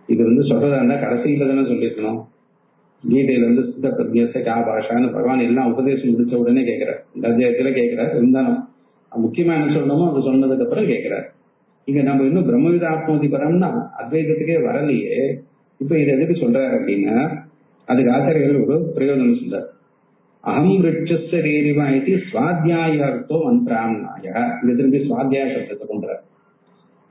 இது சொல்றதா இருந்தா கடைசியில தானே சொல்லிருக்கணும். கீதையில சித்த பிரஜ்ஞத்தை கா பாஷான்னு பகவான் எல்லாம் உபதேசம் முடிச்ச உடனே கேட்கிறார். இந்த அத்தியாயத்துல கேட்கிறார். இருந்தாலும் முக்கியமா என்ன சொல்லணுமோ அது சொன்னதுக்கு அப்புறம் கேட்கிறார். இங்க நம்ம இன்னும் பிரம்மவித ஆத்மோதிபரம்னா அத்வைதத்துக்கே வரலையே. இப்ப இது எதுக்கு சொல்றாரு அப்படின்னா, அதுக்கு ஆச்சாரியர்கள் ஒரு பிரயோஜனம் சொல்றார். அகம் ரிட்சஸ்ய ரேரிவா இது சுவாத்தியாயார்த்தோ மந்திராம்னாய. இது திரும்பி சுவாத்தியாய சப்தத்தை கொண்டார்.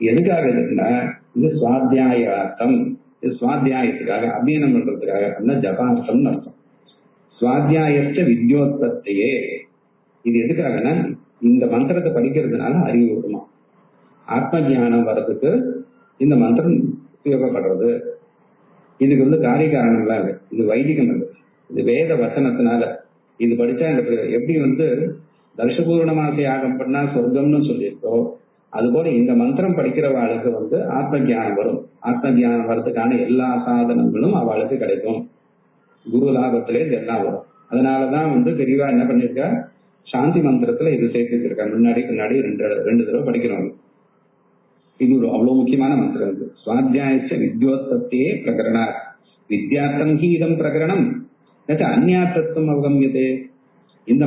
எதுக்காக இருக்குன்னா, இது சுவாத்தியாயார்த்தம், இது சுவாத்தியாயத்துக்காக, அபியனம் பண்றதுக்காக, அந்த ஜபார்த்தம்னு அர்த்தம். சுவாத்தியாயத்த வித்யோத்பத்தியே. இது எதுக்காகனா, இந்த மந்திரத்தை படிக்கிறதுனால அறிவு வருமா, ஆத்ம ஞானம் வர்றதுக்கு இந்த மந்திரம் உபயோகப்படுறது. இதுக்கு காரிய காரணம்லாம் இல்லை, இது வைதிகம் இல்லை, இது வேத வசனத்தினால. இது படிச்சா எப்படி தர்ஷபூர்ணமாக யாகம் பண்ணா சொர்க்கம்னு சொல்லியிருக்கோ, அது போல இந்த மந்திரம் படிக்கிறவாளுக்கு ஆத்ம ஞானம் வரும். ஆத்ம ஞானம் வர்றதுக்கான எல்லா சாதனங்களும் அவளுக்கு கிடைக்கும். குரு லாபத்திலே இது எல்லாம் வரும். அதனாலதான் தெளிவா என்ன பண்ணிருக்கா, சாந்தி மந்திரத்துல இது சேர்த்து வச்சிருக்கா. முன்னாடி ரெண்டு தடவை படிக்கிறோம். இது ஒரு அவ்வளவு முக்கியமான மந்திரம். இது சுவாத்தியாயச்ச வித்யோத்பத்தியே பிரகரண வித்யார்த்தம் கீதம் பிரகரணம் அந்நியார்த்தம் அவகமியதே. இந்த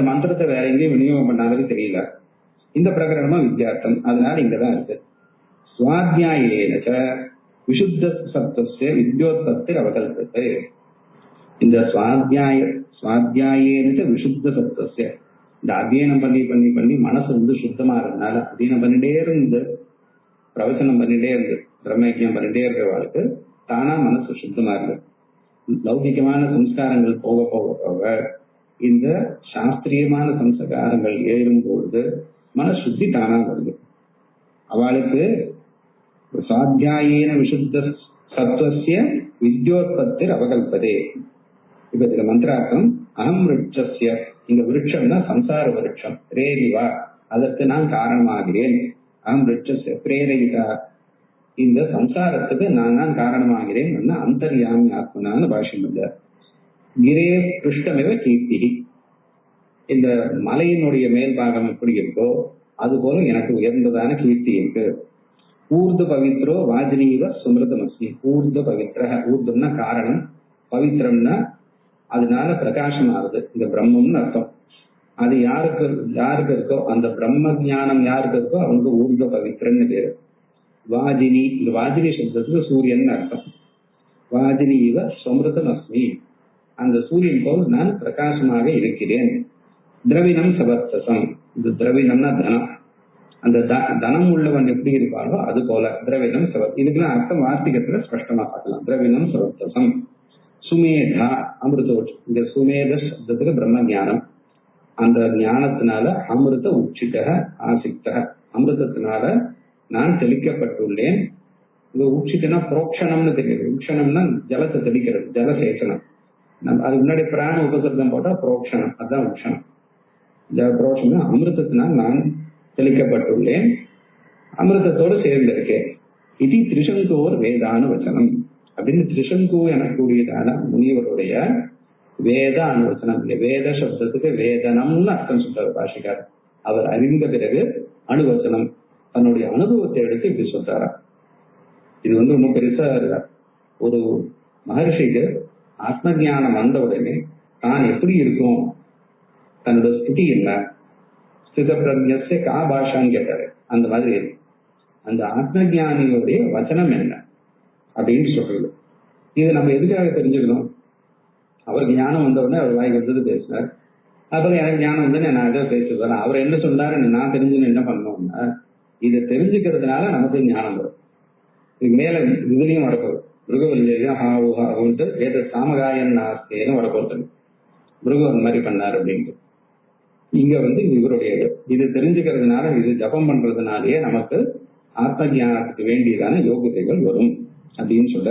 மந்திரத்தை வேற எங்கேயும் விநியோகம் பண்ணாலும் தெரியல. இந்த பிரகரணமும் வித்யார்த்தம், அதனால இங்கதான் இருக்கு. சுவாத்தியாயேன விசுத்த சப்தஸ்ய வித்யோத்பத்தி அவகல்பத்தை. இந்த சுவாத்தியாயேன விசுத்த சப்தஸ்ய, இந்த அத்தியனம் பண்ணி மனசு சுத்தமா இருந்தனால, அத்தியனம் பண்ணிட்டே இருந்து பிரவச்சனம் பண்ணிட்டே இருந்து பிரம்மயஜம் பண்ணிட்டே இருக்கிறவர்களுக்கு தானா மனசு சுத்தமா இருக்கு. லௌகிகமான சம்ஸ்காரங்கள் போக போக போக இந்த சாஸ்திரியமான சம்ஸ்காரங்கள் ஏறும்பொழுது மனசுத்தி தானா வருது. அவளுக்கு சுவாத்தியாயேன விசுத்த சத்வஸ்ய வித்யோத்பத்தி அவகல்பதே. இப்ப இதுல மந்திரார்த்தம் அகம் விருட்சஸ்ய. இங்க விருட்சம்னா சம்சார விருட்சம். ரேரிவா, அதற்கு நான் காரணமாகிறேன். அகம் விருட்சஸ்ய பிரேரிதா, இந்த சம்சாரத்துக்கு நான் காரணமாகிறேன். அந்தர்யாமி ஆத்மனான்னு பாஷ்யம் இல்ல. கிரே பிருஷ்டமிவ கீர்த்தி. இந்த மலையினுடைய மேல்பாகம் எப்படி இருக்கோ அது போல எனக்கு உயர்ந்ததான கீர்த்தி இருக்கு. ஊர்து பவித்ரோ வாஜ்னீவ சுமிருதமஸ்மி. ஊர்து பவித்ர, ஊர்தும்னா காரணம், பவித்ரம்னா அதனால பிரகாசம் ஆகுது, இந்த பிரம்மம்னு அர்த்தம். அது யாருக்கு இருக்கோ, அந்த பிரம்ம ஞானம் யாருக்கு இருக்கோ அவங்க ஊர்த பவித்ரன்னு பேரு. வாஜினி, இந்த வாஜினி சப்தத்துக்கு சூரியன் அர்த்தம். வாஜினி இவ சுமிருதம் அஸ்மி, அந்த சூரியன் போல் நான் பிரகாசமாக இருக்கிறேன். திரவினம் சவர்த்தசம், இந்த திரவினம்னா தனம், அந்த தனம் உள்ளவன் எப்படி இருப்பாரோ அது போல திரவினம் சவர்த்த. இதுக்கெல்லாம் அர்த்தம் வார்த்திகத்துல ஸ்பஷ்டமா பார்க்கலாம். திரவினம் சவர்த்தசம். சுமேதா அமிர்தோட்சம், இந்த சுமேத சப்தத்துக்கு பிரம்ம ஞானம். அந்த ஞானத்தினால அமிர்த உச்சித ஆசிக்த, அமிர்தத்தினால நான் தெளிக்கப்பட்டுள்ளேன். இந்த உச்சிதனா புரோக்ஷணம்னு தெரியுது. உக்ஷணம்னா ஜலத்தை தெளிக்கிறது, ஜலசேச்சனம். அது முன்னாடி பிராண உபசர்க்கம் போட்டா புரோக்ஷணம், அதுதான் உக்ஷணம். புரோக்ஷணம் அமிர்தத்தினால் நான் தெளிக்கப்பட்டுள்ளேன், அமிர்தத்தோடு சேர்ந்திருக்கேன். இது திரிசங்கோர் வேதானு வச்சனம் அப்படின்னு திரிசங்கு எனக்கூடியதான முனிவருடைய வேத அனுவச்சனம். இந்த வேத சப்தத்துக்கு வேதனம்னு அர்த்தம் சொல்றாரு பாஷிகார். அவர் அறிந்த பிறகு அனுவச்சனம், தன்னுடைய அனுபவத்தை எடுத்து இப்படி சொல்றாரா. இது ஒன்னும் பெருசா ஒரு மகர்ஷிக்கு ஆத்ம ஞானம் வந்த உடனே தான் எப்படி இருக்கும், தன்னோட ஸ்திதி என்ன, ஸ்தித பிரஜ்ஞஸ்ய கா பாஷான்னு கேட்டாரு. அந்த மாதிரி அந்த ஆத்ம ஞானியுடைய வச்சனம் என்ன அப்படின்னு சொல்றது. இது நம்ம எதுக்காக தெரிஞ்சுக்கணும்? அவருக்கு ஞானம் வந்த உடனே அவர் வாய்க்கு வந்தது பேசினார். அப்புறம் எனக்கு ஞானம் வந்து நான் அதை பேசுவேன். அவர் என்ன சொன்னாரு நான் தெரிஞ்சுன்னு என்ன பண்ணோம்னா, இதை தெரிஞ்சுக்கிறதுனால நமக்கு ஞானம் வரும். இதுக்கு மேல இதுலயும் வரப்போகுது. மிருகவல்லியா ஹாவுன்ட்டு வேத சாமகாயன் நாஸ்தேன்னு வரப்போறது. மிருகம் அந்த மாதிரி பண்ணார் அப்படின்ட்டு. இங்க இவருடைய இது தெரிஞ்சுக்கிறதுனால, இது ஜபம் பண்றதுனாலேயே நமக்கு ஆத்ம ஞானத்துக்கு வேண்டியதான யோகிதைகள் வரும் அப்படின்னு சொல்ல.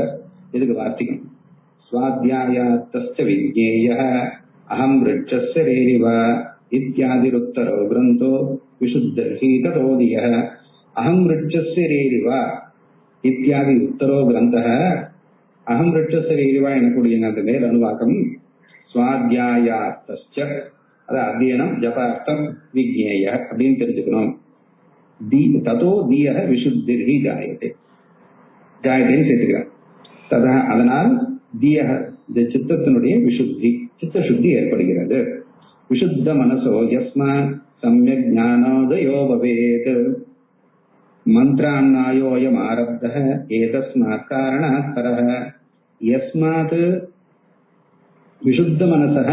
இதுக்கு வார்த்திகம் ஸ்வாத்யாயார்த்தஸ்ய விஜ்ஞேய அகம் ரிட்சஸ்ய ரேரிவ இத்யாதிருத்தரோ கிரந்தோ விசுத்தர்ஹி ததோதிய அகம் ரிட்சஸ்ய ரேரிவ இத்யாதி உத்தரோ கிரந்தः. அகம் ரிட்சஸ்ய ரேரிவ எனக்கூடிய அந்த மேல் அனுவாக்கம் ஸ்வாத்யாயார்த்தஸ்ய, அது அத்தியனம் ஜபார்த்தம் விஜ்ஞேய அப்படின்னு தெரிஞ்சுக்கணும். ததோ தீய விசுத்திர்ஹி ஜாயதே, ஜாயதேன்னு சேர்த்துக்கிறார். ததா அதனால் தீய சித்தத்தினுடைய விசுத்தி, சித்த சுத்தி ஏற்படுகிறது. விசுத்த மனசோ யஸ்மாத் சம்யக் ஞானோதயோ பவேத். மந்திரான்னாயோயம் ஆரப்தः ஏதஸ்மாத் காரணாத் பரः யஸ்மாத் விசுத்த மனசக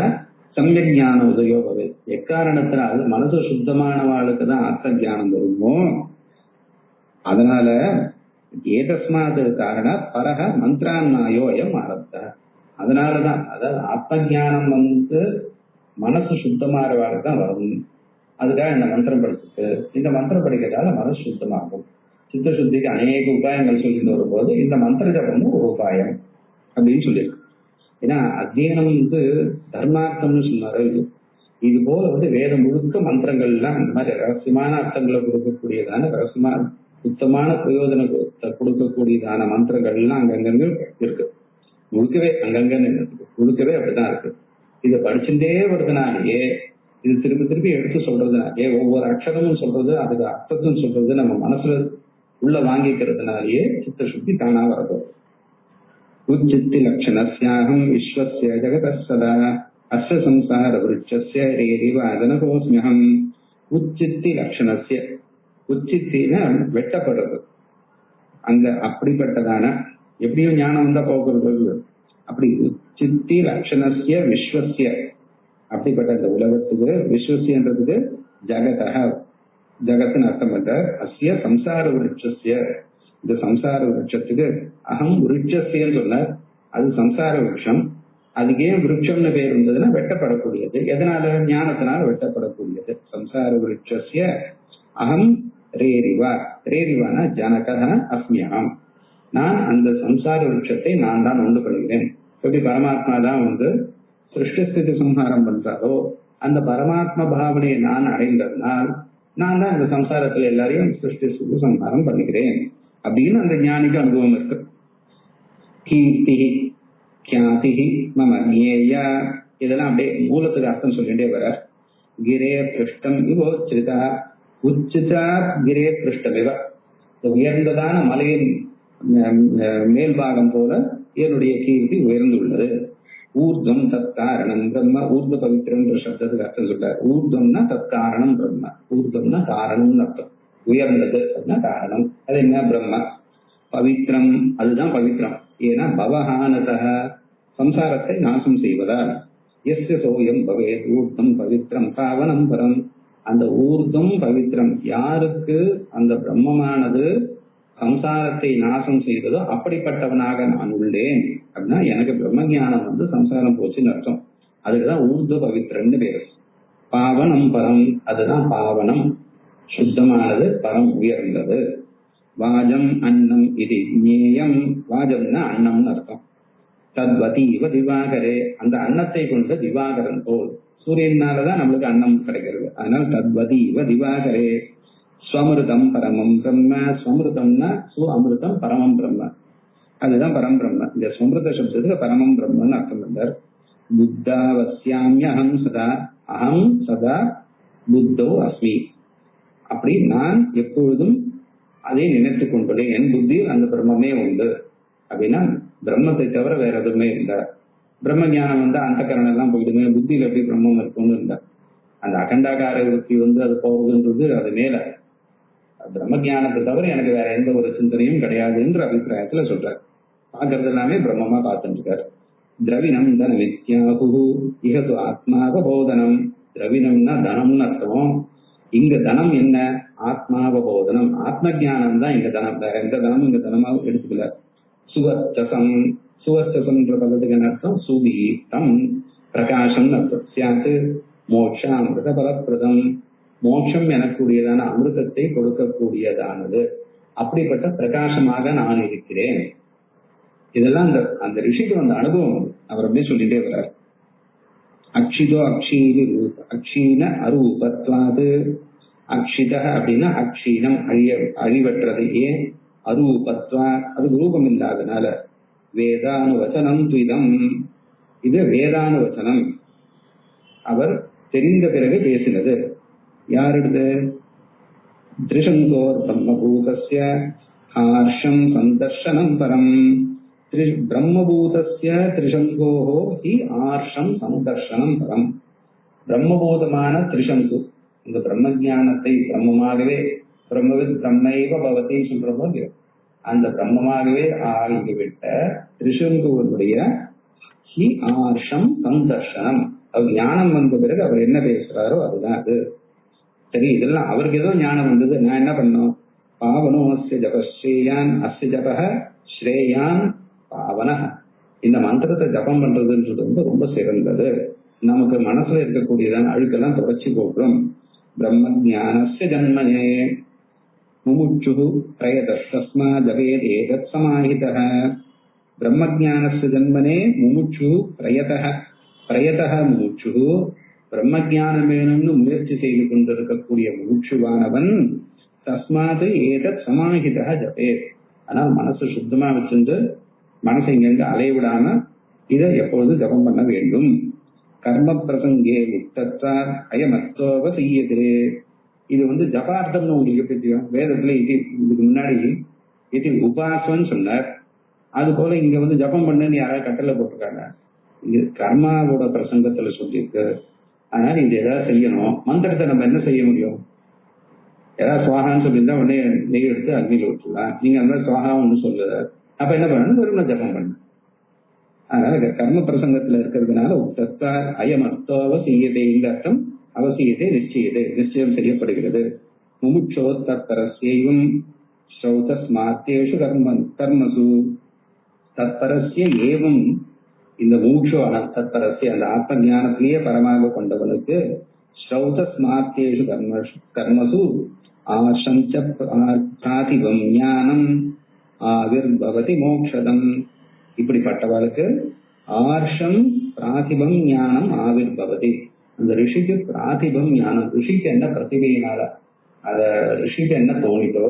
சமயக் ஞான உதயோ பவேத். எக்காரணத்தினால் மனசு சுத்தமானவாளுக்கு தான் ஆத்ம ஞானம் வருமோ அதனால ஏதஸ்மாத் காரணாத் பரஹ மந்திரான்னாயோயம் ஆரப்தः. அதனாலதான் அதாவது ஆத்ம ஞானம் மனசு சுத்தமானவாளுக்கு தான் வரும். அதுக்காக இந்த மந்திரம் படிச்சுட்டு இந்த மந்திரம் படிக்கிறதால மனசு சுத்தமாகும். சித்த சுத்திக்கு அநேக உபாயங்கள் சொல்லிட்டு வரும்போது இந்த மந்திர ஜபம் ஒரு உபாயம் அப்படின்னு சொல்லியிருக்கு. ஏன்னா அத்தியனம் தர்மார்த்தம்னு சொன்னாரு. இது போல வேதம் முழுக்க மந்திரங்கள் எல்லாம் இந்த மாதிரி ரகசியமான அர்த்தங்களை கொடுக்கக்கூடியதான ரகசியமான சுத்தமான பிரயோஜனத்தை கொடுக்கக்கூடியதான மந்திரங்கள் எல்லாம் அங்கங்க இருக்கு. முழுக்கவே அங்கங்க முழுக்கவே அப்படிதான் இருக்கு. இதை படிச்சுட்டே வருதுனாலேயே இது திருப்பி திருப்பி எடுத்து சொல்றதுனாலே ஒவ்வொரு அக்ஷரமும் சொல்றது அதுக்கு அர்த்தத்தும் சொல்றது நம்ம மனசுல உள்ள வாங்கிக்கிறதுனாலேயே சித்த சுத்தி தானா வரப்போம். உச்சித்தி லட்சணஸ்யாகம் விஸ்வஸ்ய ஜெகதः சதா அஸ்ய சம்சார விருட்சஸ்ய ரேரிவாதனகோஸ்மியகம். உச்சித்தி லட்சணஸ்ய உச்சித்தினா வெட்டப்படுறது. அங்க அப்படிப்பட்டதான எப்படியும் ஞானம் வந்தா போகிறது. அப்படி உச்சித்தி லட்சணஸ்ய விஸ்வஸ்ய அப்படிப்பட்ட இந்த உலகத்துக்கு விஸ்வசியன்றதுக்கு ஜகதக ஜகத்துன்னு அர்த்தம் பண்ற. அஸ்ய சம்சார விருட்சஸ்ய இந்த சம்சார விருட்சத்துக்கு அகம் விருட்சஸ்யன்னு சொன்ன அது சம்சார விருட்சம். அதுக்கு ஏன் விருட்சம்னு பேர் இருந்ததுன்னா வெட்டப்படக்கூடியது. எதனால ஞானத்தினால வெட்டப்படக்கூடியது. சம்சார விருட்சஸ்ய அகம் ரேரிவா. ரேரிவானா ஜனகः அஸ்மியம். நான் அந்த சம்சார விருட்சத்தை நான் தான் உண்டு பண்ணுகிறேன். எப்படி பரமாத்மா தான் சிருஷ்டி ஸ்திதி சம்ஹாரம் பண்றாரோ அந்த பரமாத்மா பாவனையை நான் அடைந்ததுனால் நான் தான் இந்த சம்சாரத்துல எல்லாரையும் சிருஷ்டி ஸ்திதி சம்ஹாரம் பண்ணுகிறேன் அப்படின்னு அந்த ஞானிக்கு அனுபவம் இருக்கு. கீர்த்தி கியாதி மம ஞேயா இதெல்லாம் அப்படியே மூலத்துக்கு அர்த்தம் சொல்லிட்டே வர. கிரே பிருஷ்டம் இவோச்சிதா உச்சிதா கிரே பிருஷ்டமிவ. உயர்ந்ததான மலையின் மேல்பாகம் போல என்னுடைய கீர்த்தி உயர்ந்துள்ளது. ஊர்தம் தற்காரணம் பிரம்ம. ஊர்த பவித்திரம் சப்தத்துக்கு அர்த்தம் சொல்றார். ஊர்தம்னா தற்காரணம் பிரம்ம. ஊர்தம்னா காரணம்னு அர்த்தம். உயர்ந்தது அப்படின்னா காரணம். அது என்ன பிரம்ம. பவித்திரம் அதுதான் பவித்திரம். ஏன்னா பவஹானத சம்சாரத்தை நாசம் செய்வதால். எஸ்ய சோயம் பவேத் ஊர்தம் பவித்திரம் பாவனம் பரம். அந்த ஊர்தம் பவித்திரம் யாருக்கு அந்த பிரம்மமானது சம்சாரத்தை நாசம் செய்ததோ அப்படிப்பட்டவனாக நான் உள்ளேன் அப்படின்னா எனக்கு பிரம்ம ஞானம் சம்சாரம் போச்சுன்னு அர்த்தம். அதுக்குதான் ஊர்த பவித்திரன்னு பேரு. பாவனம் பரம் அதுதான் பாவனம் சுத்தமானது பரம் உயர்ந்தது. வாஜம் அன்னம் இது ஞேயம். வாஜம்னா அன்னம்னு அர்த்தம். தத்வதீவ திவாகரே அந்த அன்னத்தை கொண்ட திவாகரன் போல். சூரியனாலதான் நம்மளுக்கு அன்னம் கிடைக்கிறது. அதனால தத்வதீவ திவாகரே ஸ்வமிருதம் பரமம் பிரம்ம. ஸ்வமிருதம்னா சு அமிர்தம் பரமம் பிரம்ம. அதுதான் பரம் பிரம்ம. இந்த ஸ்வமிருத சப்தத்துக்கு பரமம் பிரம்மன்னு அர்த்தம் பண்றார். புத்தாவஸ்யாமி அகம் சதா. அகம் சதா புத்தோ அஸ்மி. அப்படி நான் எப்பொழுதும் அதை நினைத்து கொண்டுள்ளேன். என் புத்தியில் அந்த பிரம்மமே உண்டு அப்படின்னா பிரம்மத்தை தவிர வேற எதுவுமே இல்லை. பிரம்ம ஞானம் அந்த கரணம் எல்லாம் போயிடுமே. புத்தியில எப்படி பிரம்மம் இருக்கும்னு இல்லை. அந்த அகண்டாகார விருத்தி அது போகுதுன்றது அது மேல. பிரம்ம ஞானத்தை தவிர எனக்கு வேற எந்த ஒரு சிந்தனையும் கிடையாதுன்ற அபிப்பிராயத்துல சொல்றாரு. பாக்குறது எல்லாமே பிரம்மமா பார்த்துட்டு இருக்காரு. திரவினம் தன வித்யாகு இகது ஆத்மாவ போதனம். திரவினம்னா தனம்னு அர்த்தம். இங்க தனம் என்ன? ஆத்மாவ போதனம். ஆத்ம ஜானம் தான் இங்க தனம். வேற எந்த தனமும் இங்க தனமாக எடுத்துக்கல. சுவர்ச்சசம். சுவர்ச்சசம்ன்ற பதத்துக்கு என்ன அர்த்தம்? சுகீதம் பிரகாசம் அர்த்தம். சியாத்து மோட்சாமிருத பலப்பிரதம். மோட்சம் எனக்கூடியதான அமிர்தத்தை கொடுக்கக்கூடியதானது. அப்படிப்பட்ட பிரகாசமாக நான் இருக்கிறேன். இதெல்லாம் அந்த ரிஷிக்கு அனுபவம். அவர் அப்படியே சொல்லிட்டே வர்றார். அக்ஷிதோ அக்ஷீதி ரூப. அக்ஷீன அரூபத்வாது. அக்ஷித அப்படின்னா அக்ஷீனம் அழிவற்றது. ஏன்? அரூபத்வா அதுக்கு ரூபம் இல்லாதனால. வேதானுவச்சனம் துவிதம். இது வேதானுவச்சனம். அவர் தெரிந்த பிறகு பேசினது. யாருது? திரிசங்கோர் பிரம்மபூதஸ்ய ஹார்ஷம் சந்தர்ஷனம் பரம். பிரம்மபூதஸ்ய திரிசங்கோஹோ ஹி ஆர்ஷம் சந்தர்ஷனம் பரம். பிரம்மபூதமான திரிசங்கு இந்த பிரம்ம ஞானத்தை பிரம்மமாகவே பிரம்மவித் பிரம்மைவ பவதின்னு சொல்றோமோ இல்லையோ, அந்த பிரம்மமாகவே ஆகிவிட்ட திருசங்குவனுடைய ஹி ஆர்ஷம் சந்தர்ஷனம், அவர் ஞானம் வந்த பிறகு அவர் என்ன பேசுறாரோ அதுதான் அது. சரி, இதெல்லாம் அவருக்கு ஏதோ ஞானம் வந்தது, நான் என்ன பண்ணோம்? பாவனோ அஸ்ய ஜபஸ்ரேயான் அஸ்ய ஜபஹ ஸ்ரேயான் பாவன. இந்த மந்திரத்தை ஜபம் பண்றதுன்றது வந்து ரொம்ப சிறந்தது. நமக்கு மனசுல இருக்கக்கூடியதான அழுக்கெல்லாம் தொடச்சி போடும். பிரம்ம ஞானஸ்ய ஜன்மனே முமுட்சு பிரயதஸ்மா ஜபேத் ஏதத் சமாஹிதஹ. பிரம்ம ஞானஸ்ய ஜன்மனே முமுட்சு பிரயதஹ முமுட்சு. பிரம்ம ஞானம் வேணும்னு முயற்சி செய்து கொண்டிருக்கக்கூடிய முமுட்சுவானவன் தஸ்மாத் ஏதத் சமாஹிதஹ ஜபேத். ஆனால் மனசு சுத்தமா வச்சிருந்து மனசை இங்கிருந்து அலைய விடாம இதை எப்பொழுது ஜபம் பண்ண வேண்டும். கர்ம பிரசங்கே முக்தத்தார் அயமத்தோவ செய்யது. இது வந்து ஜபார்த்தம்னு உங்களுக்கு தெரியும். வேதத்துல இதுக்கு முன்னாடி இது உபாசம்னு சொன்னார். அது போல இங்க வந்து ஜபம் பண்ணுன்னு யாராவது கட்டளை போட்டிருக்காங்க? இது கர்மாவோட பிரசங்கத்துல சொல்லியிருக்கு. அதனால இது ஏதாவது செய்யணும். மந்திரத்தை நம்ம என்ன செய்ய முடியும்? ஏதாவது சுவாகான்னு சொல்லியிருந்தா உடனே நெய் எடுத்து அக்னியில் விட்டுலாம். நீங்க அந்த மாதிரி சுவாகா ஒண்ணு சொல்லுது. அப்ப என்ன பண்ணணும்? வெறும் ஜபம் பண்ணு. அதனால கர்ம பிரசங்கத்துல இருக்கிறதுனால உத்தத்தார் அயமத்தோவ செய்யதே, இந்த அர்த்தம் அவசியத்தை நிச்சயதே, நிச்சயம் செய்யப்படுகிறது. முமுட்சோ தத்பரஸ்யைவம் ஸ்ரௌதஸ்மாத்யேஷு கர்மசு. தத்பரஸ்ய ஏவம், இந்த முமுட்சோ தத்பரஸ்ய அந்த ஆத்ம ஞானத்திலேயே பரமாக கொண்டவனுக்கு ஸ்ரௌதஸ்மாத்யேஷு கர்மசு ஆசஞ்ச பிராதிபம் ஞானம் ஆவிர்பவதி மோக்ஷதம். இப்படிப்பட்டவளுக்கு ஆர்ஷம் பிராதிபம் ஞானம் ஆவிர்பவதி. அந்த ரிஷிக்கு பிராதிபம் ஞானம், ரிஷிக்கு என்ன பிரதிபையினால அத ரிஷிக்கு என்ன தோணிதோ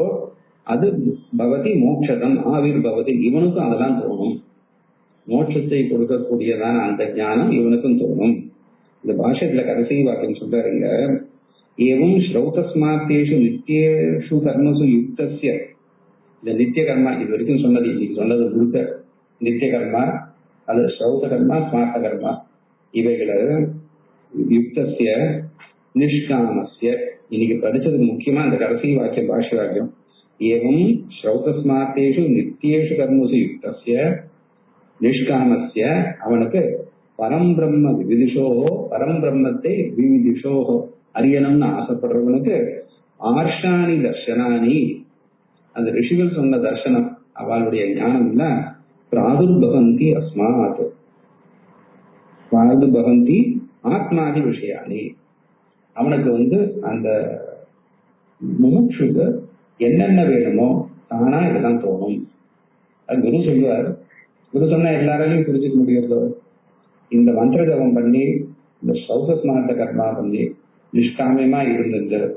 அது பவதி மோட்சதம் ஆவிர்பவதி. இவனுக்கும் அதெல்லாம் தோணும். மோட்சத்தை கொடுக்கக்கூடியதான அந்த ஞானம் இவனுக்கும் தோணும். இந்த பாஷத்துல கடைசி வாக்கியம் சொல்றாருங்க, ஏவம் ஸ்ரௌதஸ்மாத்தேஷு நித்தியேஷு கர்மசு யுக்தஸ்ய. இந்த நித்திய கர்மா இது வரைக்கும் சொன்னது, இன்னைக்கு சொன்னது முழுக்க நித்திய கர்மா, அது ஸ்ரௌத கர்மா ஸ்மார்த்த கர்மா, இவைகளை யுக்தஸ்ய நிஷ்காமஸ்ய. இன்னைக்கு படிச்சதுக்கு முக்கியமா இந்த கடைசி வாக்கியம், பாஷ்ய வாக்கியம், ஏவம் ஸ்ரௌதஸ்மாத்தேஷு நித்தியேஷு கர்மசு யுக்தஸ்ய நிஷ்காமஸ்ய. அவனுக்கு பரம்பிரம்ம விவிதிஷோஹோ, பரம்பிரம்மத்தை விவிதிஷோஹோ அறியணும்னு ஆசைப்படுறவனுக்கு ஆர்ஷாணி தர்ஷனானி, அந்த ரிஷிகள் சொன்ன தர்சனம் அவளுடைய ஞானம் இல்ல, பிராதுர்பவந்தி அஸ்மாத் பிராதுர்பவந்தி ஆத்மாதி விஷயானி. அவனுக்கு வந்து அந்த முமுட்சுக்கு என்னென்ன வேணுமோ தானா இதெல்லாம் தோணும். அது குரு சொல்லுவார். குரு சொன்னா எல்லாராலையும் புரிஞ்சுக்க முடியறதோ? இந்த மந்திர ஜபம் பண்ணி இந்த சௌசஸ்மார்த்த கர்மா பண்ணி நிஷ்காமியமா இருந்தது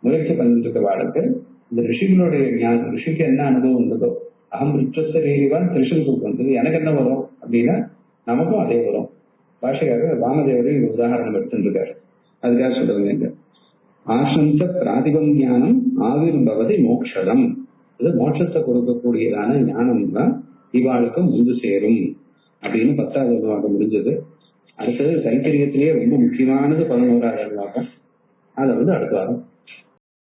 முயற்சி பண்ணிட்டு வாழ்க்கை இந்த ரிஷிகளுடைய ஞானம், ரிஷிக்கு என்ன அனுபவம் இருந்ததோ அகம் ரிச்சரேவான் திருஷனுக்கு வந்தது, எனக்கு என்ன வரும் அப்படின்னா நமக்கும் அதே வரும். பாஷையாக வாமதேவரை ஒரு உதாரணம் எடுத்துட்டு இருக்காரு. அதுக்காக சொல்றதுங்க, ஆசஞ்ச பிராதிபம் ஞானம் ஆவிர்பவதி மோக்ஷதம். இது மோட்சத்தை கொடுக்கக்கூடியதான ஞானம் தான் இவாளுக்கு முந்து சேரும் அப்படின்னு 10வது அனுவாகம் முடிஞ்சது. அடுத்தது தைத்திரியத்திலேயே ரொம்ப முக்கியமானது 11வது அனுவாகம். அதை வந்து அடுத்த வாரம்